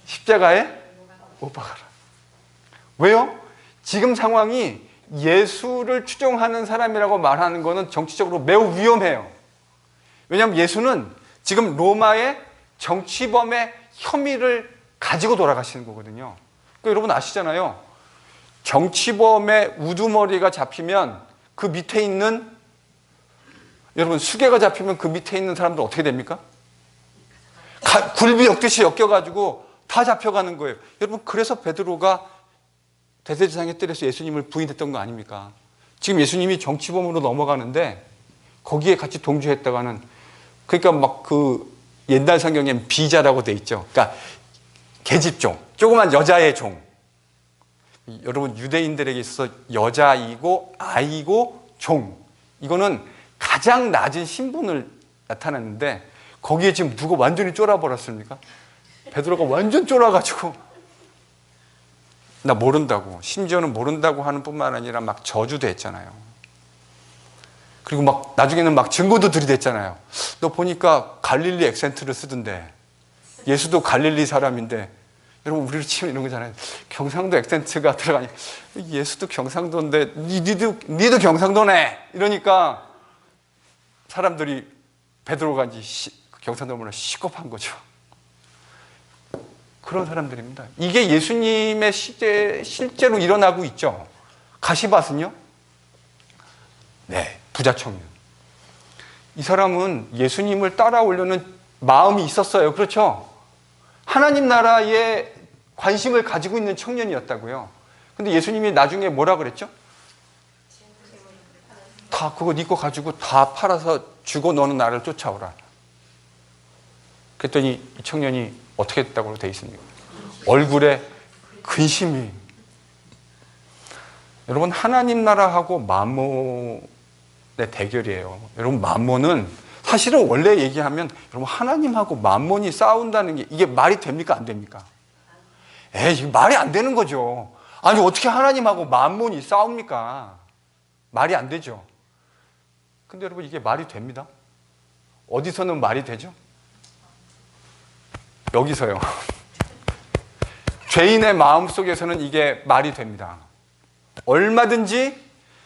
십자가에 못 박아라. 왜요? 지금 상황이 예수를 추종하는 사람이라고 말하는 것은 정치적으로 매우 위험해요. 왜냐하면 예수는 지금 로마의 정치범의 혐의를 가지고 돌아가시는 거거든요. 그러니까 여러분 아시잖아요. 정치범의 우두머리가 잡히면 그 밑에 있는, 여러분 수개가 잡히면 그 밑에 있는 사람들 어떻게 됩니까? 굴비 엮듯이 엮여가지고 다 잡혀가는 거예요. 여러분 그래서 베드로가 대제사장의 뜰에서 예수님을 부인했던 거 아닙니까? 지금 예수님이 정치범으로 넘어가는데 거기에 같이 동조했다가는, 그러니까 막 그 옛날 성경엔 비자라고 돼 있죠. 그러니까 계집종, 조그만 여자의 종. 여러분 유대인들에게 있어서 여자이고 아이고 종, 이거는 가장 낮은 신분을 나타냈는데 거기에 지금 누가 완전히 쫄아버렸습니까? 베드로가 완전 쫄아가지고 나 모른다고, 심지어는 모른다고 하는 뿐만 아니라 막 저주도 했잖아요. 그리고 막 나중에는 막 증거도 들이댔잖아요. 너 보니까 갈릴리 액센트를 쓰던데, 예수도 갈릴리 사람인데, 여러분 우리로 치면 이런 거잖아요. 경상도 액센트가 들어가니 예수도 경상도인데 니도 경상도네 이러니까 사람들이 베드로가 이제 경상도 문화 시겁한 거죠. 그런 사람들입니다. 이게 예수님의 실제로 일어나고 있죠. 가시밭은요? 네, 부자 청년. 이 사람은 예수님을 따라오려는 마음이 있었어요. 그렇죠? 하나님 나라에 관심을 가지고 있는 청년이었다고요. 근데 예수님이 나중에 뭐라 그랬죠? 다 그거 네 거 가지고 다 팔아서 주고 너는 나를 쫓아오라. 그랬더니 이 청년이 어떻게 했다고 돼 있습니까? 얼굴에 근심이. 여러분, 하나님 나라하고 만몬의 대결이에요. 여러분, 만몬은 사실은 원래 얘기하면 여러분 하나님하고 만몬이 싸운다는 게 이게 말이 됩니까? 안 됩니까? 이게 말이 안 되는 거죠. 아니, 어떻게 하나님하고 만몬이 싸웁니까? 말이 안 되죠. 근데 여러분, 이게 말이 됩니다. 어디서는 말이 되죠? 여기서요. 죄인의 마음속에서는 이게 말이 됩니다. 얼마든지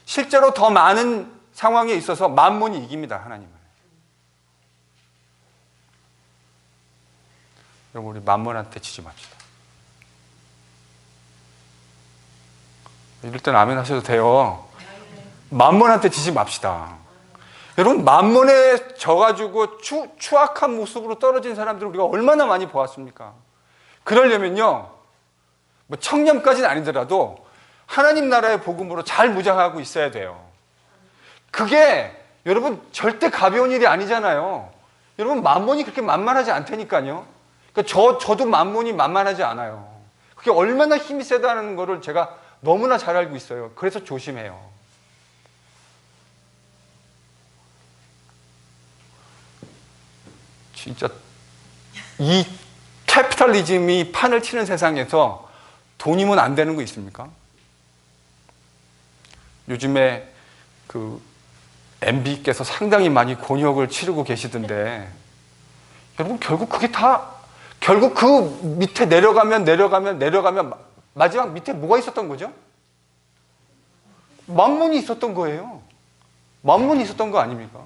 실제로 더 많은 상황에 있어서 만몬이 이깁니다, 하나님은. 여러분, 우리 만몬한테 지지 맙시다. 이럴 땐 아멘 하셔도 돼요. 만몬한테 지지 맙시다. 여러분, 만몬에 져가지고 추악한 모습으로 떨어진 사람들을 우리가 얼마나 많이 보았습니까? 그러려면요, 뭐 청렴까지는 아니더라도 하나님 나라의 복음으로 잘 무장하고 있어야 돼요. 그게 여러분 절대 가벼운 일이 아니잖아요. 여러분, 만몬이 그렇게 만만하지 않다니까요. 그러니까 저도 만몬이 만만하지 않아요. 그게 얼마나 힘이 세다는 거를 제가 너무나 잘 알고 있어요. 그래서 조심해요. 진짜 이 캐피탈리즘이 판을 치는 세상에서 돈이면 안 되는 거 있습니까? 요즘에 그 MB께서 상당히 많이 곤욕을 치르고 계시던데, 여러분, 결국 그게 다 결국 그 밑에 내려가면 마지막 밑에 뭐가 있었던 거죠? 만몬이 있었던 거예요. 만몬이 있었던 거 아닙니까?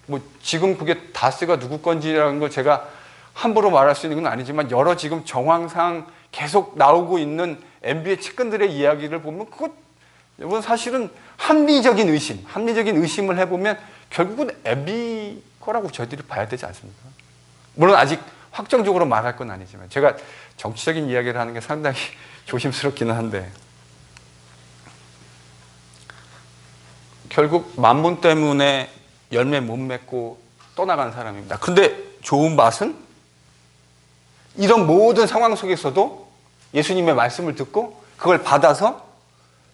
뭐 지금 그게 다스가 누구 건지라는 걸 제가 함부로 말할 수 있는 건 아니지만, 여러 지금 정황상 계속 나오고 있는 MB의 측근들의 이야기를 보면 그거 여러분 사실은 합리적인 의심을 해보면 결국은 MB 거라고 저희들이 봐야 되지 않습니까? 물론 아직 확정적으로 말할 건 아니지만, 제가 정치적인 이야기를 하는 게 상당히 조심스럽기는 한데, 결국 만몬 때문에 열매 못 맺고 떠나간 사람입니다. 그런데 좋은 맛은 이런 모든 상황 속에서도 예수님의 말씀을 듣고 그걸 받아서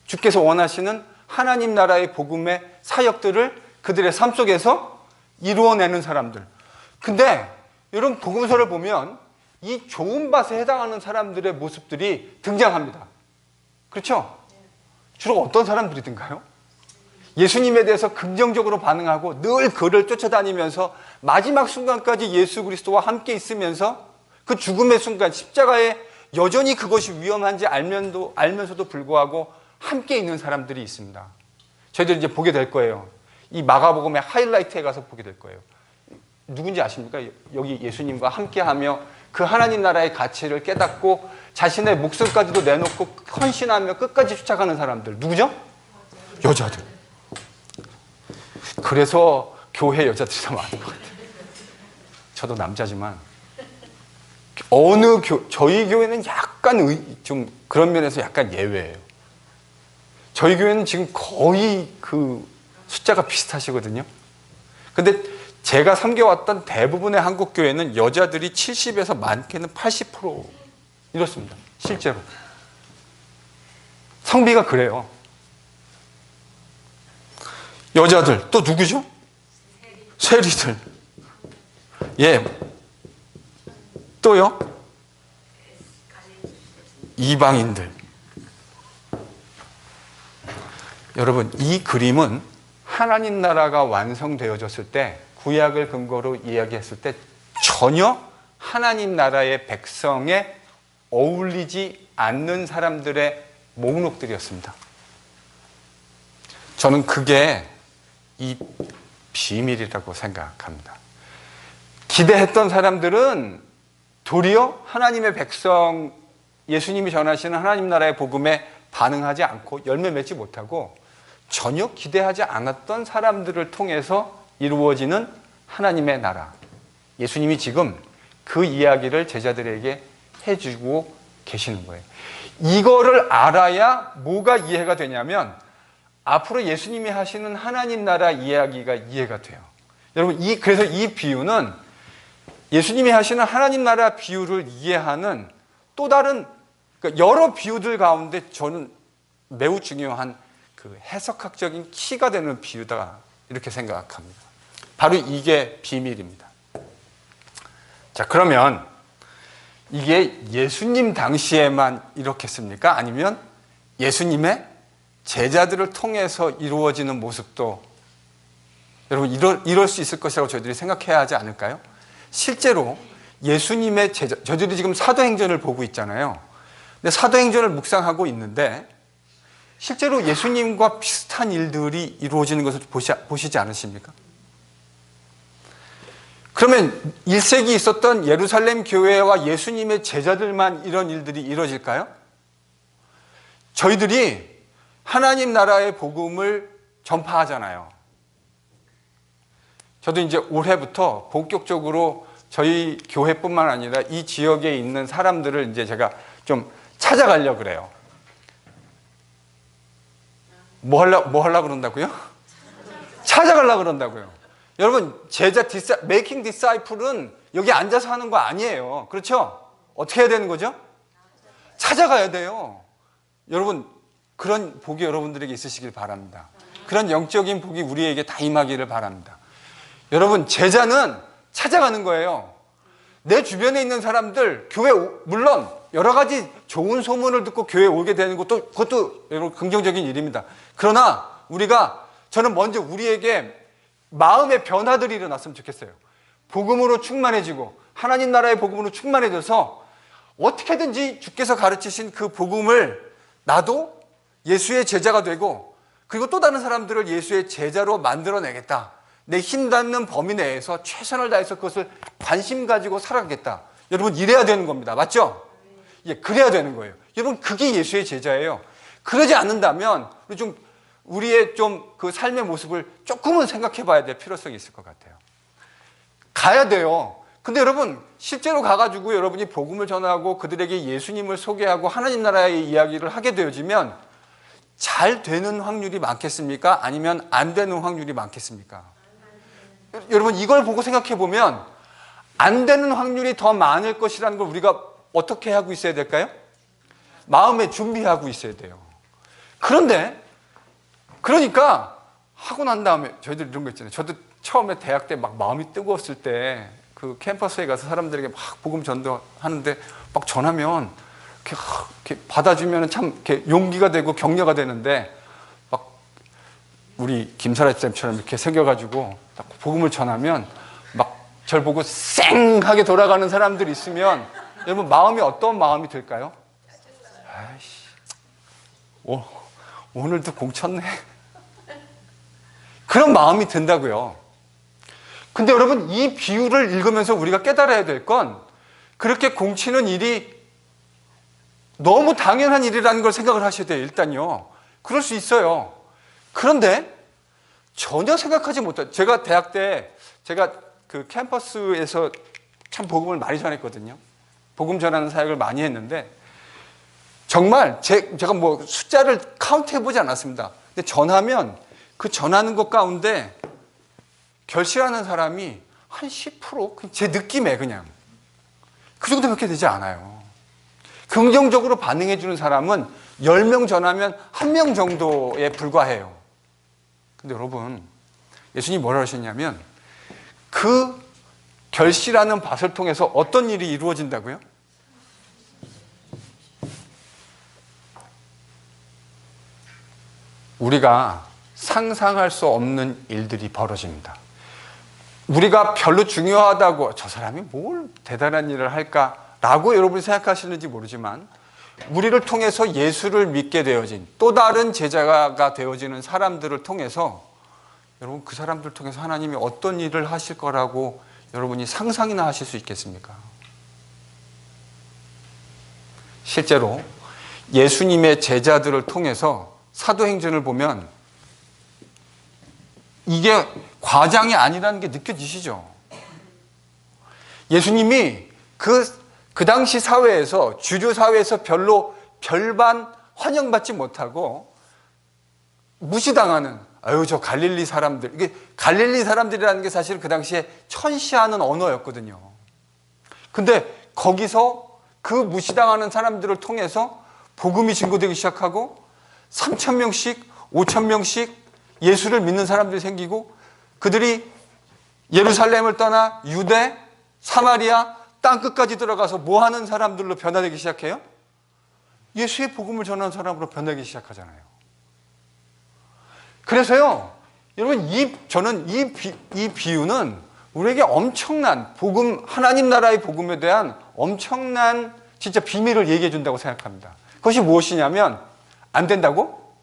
주께서 원하시는 하나님 나라의 복음의 사역들을 그들의 삶 속에서 이루어내는 사람들. 근데 여러분, 복음서를 보면 이 좋은 밭에 해당하는 사람들의 모습들이 등장합니다. 그렇죠? 주로 어떤 사람들이든가요? 예수님에 대해서 긍정적으로 반응하고 늘 그를 쫓아다니면서 마지막 순간까지 예수 그리스도와 함께 있으면서 그 죽음의 순간, 십자가에 여전히 그것이 위험한지 알면서도 불구하고 함께 있는 사람들이 있습니다. 저희들이 이제 보게 될 거예요. 이 마가복음의 하이라이트에 가서 보게 될 거예요. 누군지 아십니까? 여기 예수님과 함께하며 그 하나님 나라의 가치를 깨닫고 자신의 목숨까지도 내놓고 헌신하며 끝까지 쫓아가는 사람들. 누구죠? 여자들. 그래서 교회 여자들이 더 많은 것 같아요. 저도 남자지만 저희 교회는 약간 좀 그런 면에서 약간 예외예요. 저희 교회는 지금 거의 그 숫자가 비슷하시거든요. 근데 제가 섬겨왔던 대부분의 한국 교회는 여자들이 70에서 많게는 80% 이렇습니다. 실제로. 성비가 그래요. 여자들 또 누구죠? 세리들. 예. 또요? 이방인들. 여러분, 이 그림은 하나님 나라가 완성되어졌을 때, 구약을 근거로 이야기했을 때 전혀 하나님 나라의 백성에 어울리지 않는 사람들의 목록들이었습니다. 저는 그게 이 비밀이라고 생각합니다. 기대했던 사람들은 도리어 하나님의 백성, 예수님이 전하시는 하나님 나라의 복음에 반응하지 않고 열매 맺지 못하고 전혀 기대하지 않았던 사람들을 통해서 이루어지는 하나님의 나라. 예수님이 지금 그 이야기를 제자들에게 해주고 계시는 거예요. 이거를 알아야 뭐가 이해가 되냐면 앞으로 예수님이 하시는 하나님 나라 이야기가 이해가 돼요. 여러분, 그래서 이 비유는 예수님이 하시는 하나님 나라 비유를 이해하는 또 다른, 그러니까 여러 비유들 가운데 저는 매우 중요한 그 해석학적인 키가 되는 비유다, 이렇게 생각합니다. 바로 이게 비밀입니다. 자, 그러면 이게 예수님 당시에만 이렇겠습니까? 아니면 예수님의 제자들을 통해서 이루어지는 모습도 여러분 이럴 수 있을 것이라고 저희들이 생각해야 하지 않을까요? 실제로 예수님의 제자, 저희들이 지금 사도행전을 보고 있잖아요. 근데 사도행전을 묵상하고 있는데 실제로 예수님과 비슷한 일들이 이루어지는 것을 보시지 않으십니까? 그러면 1세기 있었던 예루살렘 교회와 예수님의 제자들만 이런 일들이 이루어질까요? 저희들이 하나님 나라의 복음을 전파하잖아요. 저도 이제 올해부터 본격적으로 저희 교회뿐만 아니라 이 지역에 있는 사람들을 이제 제가 좀 찾아가려고 그래요. 뭐 하려고 그런다고요? 찾아가려고 그런다고요. 여러분, 제자 메이킹 디사이플은 여기 앉아서 하는 거 아니에요. 그렇죠? 어떻게 해야 되는 거죠? 찾아가야 돼요. 여러분, 그런 복이 여러분들에게 있으시길 바랍니다. 그런 영적인 복이 우리에게 다 임하기를 바랍니다. 여러분, 제자는 찾아가는 거예요. 내 주변에 있는 사람들, 교회, 물론 여러 가지 좋은 소문을 듣고 교회에 오게 되는 것도, 그것도 여러분 긍정적인 일입니다. 그러나 저는 먼저 우리에게 마음의 변화들이 일어났으면 좋겠어요. 복음으로 충만해지고 하나님 나라의 복음으로 충만해져서 어떻게든지 주께서 가르치신 그 복음을 나도 예수의 제자가 되고, 그리고 또 다른 사람들을 예수의 제자로 만들어내겠다. 내 힘 닿는 범위 내에서 최선을 다해서 그것을 관심 가지고 살아가겠다. 여러분, 이래야 되는 겁니다. 맞죠? 예, 그래야 되는 거예요. 여러분, 그게 예수의 제자예요. 그러지 않는다면 우리의 그 삶의 모습을 조금은 생각해 봐야 될 필요성이 있을 것 같아요. 가야 돼요. 근데 여러분, 실제로 가가지고 여러분이 복음을 전하고 그들에게 예수님을 소개하고 하나님 나라의 이야기를 하게 되어지면 잘 되는 확률이 많겠습니까? 아니면 안 되는 확률이 많겠습니까? 여러분, 이걸 보고 생각해 보면 안 되는 확률이 더 많을 것이라는 걸 우리가 어떻게 하고 있어야 될까요? 마음에 준비하고 있어야 돼요. 그러니까 하고 난 다음에 저희들 이런 거 있잖아요. 저도 처음에 대학 때 막 마음이 뜨거웠을 때 그 캠퍼스에 가서 사람들에게 막 복음 전도하는데 막 전하면 이렇게 받아주면 참 이렇게 용기가 되고 격려가 되는데, 막 우리 김사라 쌤처럼 이렇게 새겨가지고 복음을 전하면 막 절 보고 쌩하게 돌아가는 사람들이 있으면 여러분, 마음이 어떤 마음이 들까요? 아이씨, 오늘도 공쳤네. 그런 마음이 든다고요. 근데 여러분, 이 비유를 읽으면서 우리가 깨달아야 될 건 그렇게 공치는 일이 너무 당연한 일이라는 걸 생각을 하셔야 돼요. 일단요. 그럴 수 있어요. 그런데 전혀 생각하지 못한, 제가 대학 때 제가 그 캠퍼스에서 참 복음을 많이 전했거든요. 복음 전하는 사역을 많이 했는데 정말 제가 뭐 숫자를 카운트해보지 않았습니다. 근데 전하면 그 전하는 것 가운데 결실하는 사람이 한 10%? 제 느낌에 그냥 그 정도밖에 되지 않아요. 긍정적으로 반응해주는 사람은 10명 전하면 1명 정도에 불과해요. 근데 여러분, 예수님이 뭐라 하셨냐면 그 결실하는 밭을 통해서 어떤 일이 이루어진다고요? 우리가 상상할 수 없는 일들이 벌어집니다. 우리가 별로 중요하다고 저 사람이 뭘 대단한 일을 할까라고 여러분이 생각하시는지 모르지만, 우리를 통해서 예수를 믿게 되어진 또 다른 제자가 되어지는 사람들을 통해서 여러분, 그 사람들 통해서 하나님이 어떤 일을 하실 거라고 여러분이 상상이나 하실 수 있겠습니까? 실제로 예수님의 제자들을 통해서 사도행전을 보면 이게 과장이 아니라는 게 느껴지시죠? 예수님이 그 당시 사회에서, 주류 사회에서 별로 별반 환영받지 못하고 무시당하는, 아유 저 갈릴리 사람들, 이게 갈릴리 사람들이라는 게 사실 그 당시에 천시하는 언어였거든요. 근데 거기서 그 무시당하는 사람들을 통해서 복음이 증거되기 시작하고 3,000명씩 5,000명씩 예수를 믿는 사람들이 생기고, 그들이 예루살렘을 떠나 유대, 사마리아 땅끝까지 들어가서 뭐 하는 사람들로 변화되기 시작해요? 예수의 복음을 전하는 사람으로 변하기 시작하잖아요. 그래서요, 여러분, 저는 이 비유는 우리에게 엄청난 복음, 하나님 나라의 복음에 대한 엄청난 진짜 비밀을 얘기해 준다고 생각합니다. 그것이 무엇이냐면, 안 된다고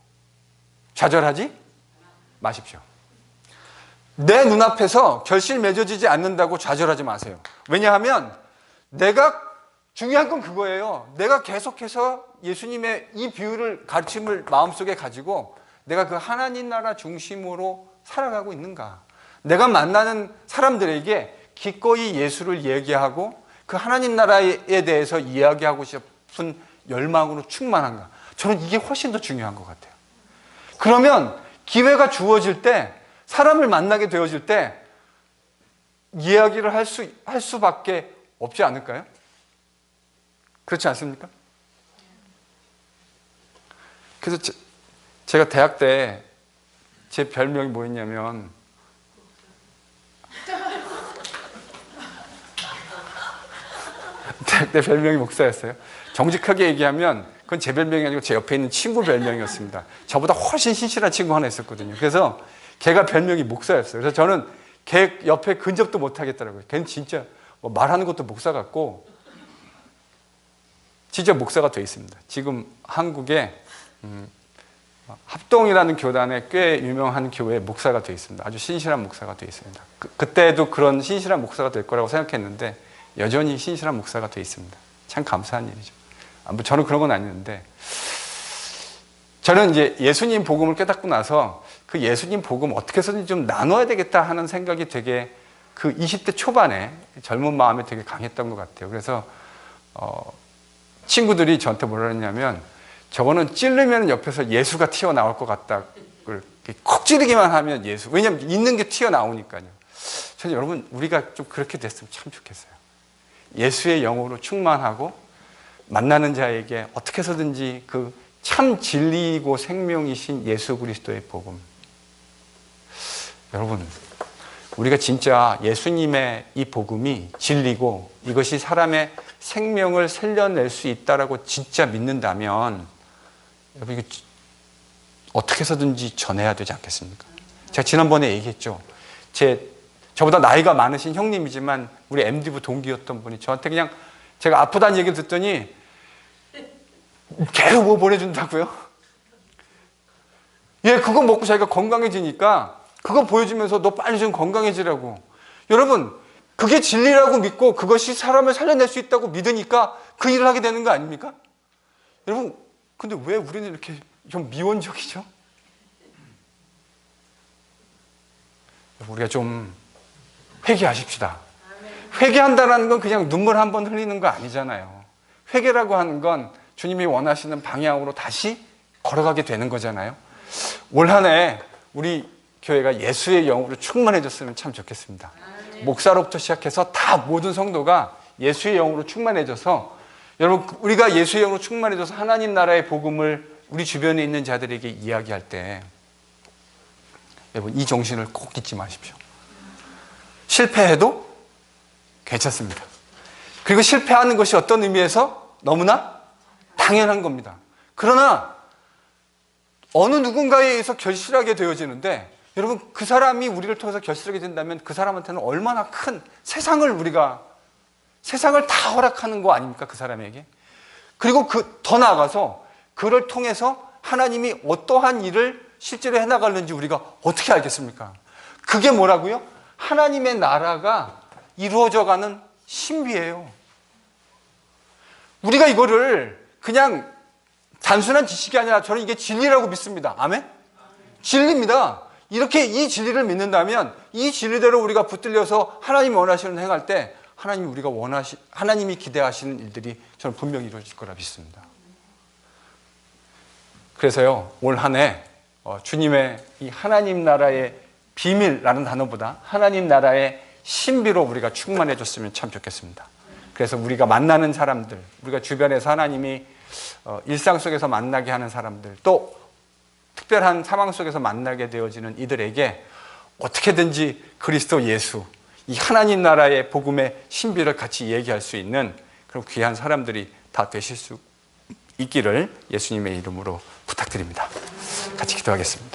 좌절하지 마십시오. 내 눈앞에서 결실 맺어지지 않는다고 좌절하지 마세요. 왜냐하면 중요한 건 그거예요. 내가 계속해서 예수님의 이 비유를, 가르침을 마음속에 가지고 내가 그 하나님 나라 중심으로 살아가고 있는가. 내가 만나는 사람들에게 기꺼이 예수를 얘기하고 그 하나님 나라에 대해서 이야기하고 싶은 열망으로 충만한가. 저는 이게 훨씬 더 중요한 것 같아요. 그러면 기회가 주어질 때, 사람을 만나게 되어질 때 이야기를 할 수밖에 없지 않을까요? 그렇지 않습니까? 그래서 제가 대학 때 제 별명이 뭐였냐면, 대학 때 별명이 목사였어요. 정직하게 얘기하면 그건 제 별명이 아니고 제 옆에 있는 친구 별명이었습니다. 저보다 훨씬 신실한 친구 하나 있었거든요. 그래서 걔가 별명이 목사였어요. 그래서 저는 걔 옆에 근접도 못 하겠더라고요. 걔는 진짜 뭐 말하는 것도 목사 같고 진짜 목사가 돼 있습니다. 지금 한국에 합동이라는 교단에 꽤 유명한 교회에 목사가 돼 있습니다. 아주 신실한 목사가 돼 있습니다. 그때도 그런 신실한 목사가 될 거라고 생각했는데 여전히 신실한 목사가 돼 있습니다. 참 감사한 일이죠. 저는 그런 건 아니었는데, 저는 이제 예수님 복음을 깨닫고 나서 그 예수님 복음 어떻게 해서든 좀 나눠야 되겠다 하는 생각이 되게 그 20대 초반에 젊은 마음에 되게 강했던 것 같아요. 그래서 친구들이 저한테 뭐라 했냐면, 저거는 찌르면 옆에서 예수가 튀어나올 것 같다. 콕 찌르기만 하면 예수. 왜냐하면 있는 게 튀어나오니까요. 저는 여러분, 우리가 좀 그렇게 됐으면 참 좋겠어요. 예수의 영으로 충만하고 만나는 자에게 어떻게 해서든지 그 참 진리이고 생명이신 예수 그리스도의 복음. 여러분, 우리가 진짜 예수님의 이 복음이 진리고 이것이 사람의 생명을 살려낼 수 있다라고 진짜 믿는다면, 여러분, 이거 어떻게 해서든지 전해야 되지 않겠습니까? 제가 지난번에 얘기했죠. 저보다 나이가 많으신 형님이지만 우리 MD부 동기였던 분이 저한테 그냥 제가 아프다는 얘기를 듣더니 계속 뭐 보내준다고요? 예, 그거 먹고 자기가 건강해지니까 그거 보여주면서 너 빨리 좀 건강해지라고. 여러분, 그게 진리라고 믿고 그것이 사람을 살려낼 수 있다고 믿으니까 그 일을 하게 되는 거 아닙니까? 여러분, 근데 왜 우리는 이렇게 좀 미온적이죠? 우리가 좀 회개하십시다. 회개한다는 건 그냥 눈물 한 번 흘리는 거 아니잖아요. 회개라고 하는 건 주님이 원하시는 방향으로 다시 걸어가게 되는 거잖아요. 올 한 해 우리 교회가 예수의 영으로 충만해졌으면 참 좋겠습니다. 목사로부터 시작해서 다 모든 성도가 예수의 영으로 충만해져서, 여러분, 우리가 예수의 영으로 충만해져서 하나님 나라의 복음을 우리 주변에 있는 자들에게 이야기할 때, 여러분, 이 정신을 꼭 잊지 마십시오. 실패해도 괜찮습니다. 그리고 실패하는 것이 어떤 의미에서 너무나 당연한 겁니다. 그러나 어느 누군가에 의해서 결실하게 되어지는데, 여러분, 그 사람이 우리를 통해서 결실하게 된다면 그 사람한테는 얼마나 큰 세상을 다 허락하는 거 아닙니까? 그 사람에게. 그리고 더 나아가서 그를 통해서 하나님이 어떠한 일을 실제로 해나가는지 우리가 어떻게 알겠습니까? 그게 뭐라고요? 하나님의 나라가 이루어져가는 신비예요. 우리가 이거를 그냥 단순한 지식이 아니라 저는 이게 진리라고 믿습니다. 아멘? 진리입니다. 이렇게 이 진리를 믿는다면 이 진리대로 우리가 붙들려서 하나님이 원하시는 행할 때 하나님이 기대하시는 일들이 저는 분명히 이루어질 거라 믿습니다. 그래서요, 올 한 해 주님의 이 하나님 나라의 비밀이라는 단어보다 하나님 나라의 신비로 우리가 충만해졌으면 참 좋겠습니다. 그래서 우리가 만나는 사람들, 우리가 주변에서 하나님이 일상 속에서 만나게 하는 사람들, 또 특별한 상황 속에서 만나게 되어지는 이들에게 어떻게든지 그리스도 예수, 이 하나님 나라의 복음의 신비를 같이 얘기할 수 있는 그런 귀한 사람들이 다 되실 수 있기를 예수님의 이름으로 부탁드립니다. 같이 기도하겠습니다.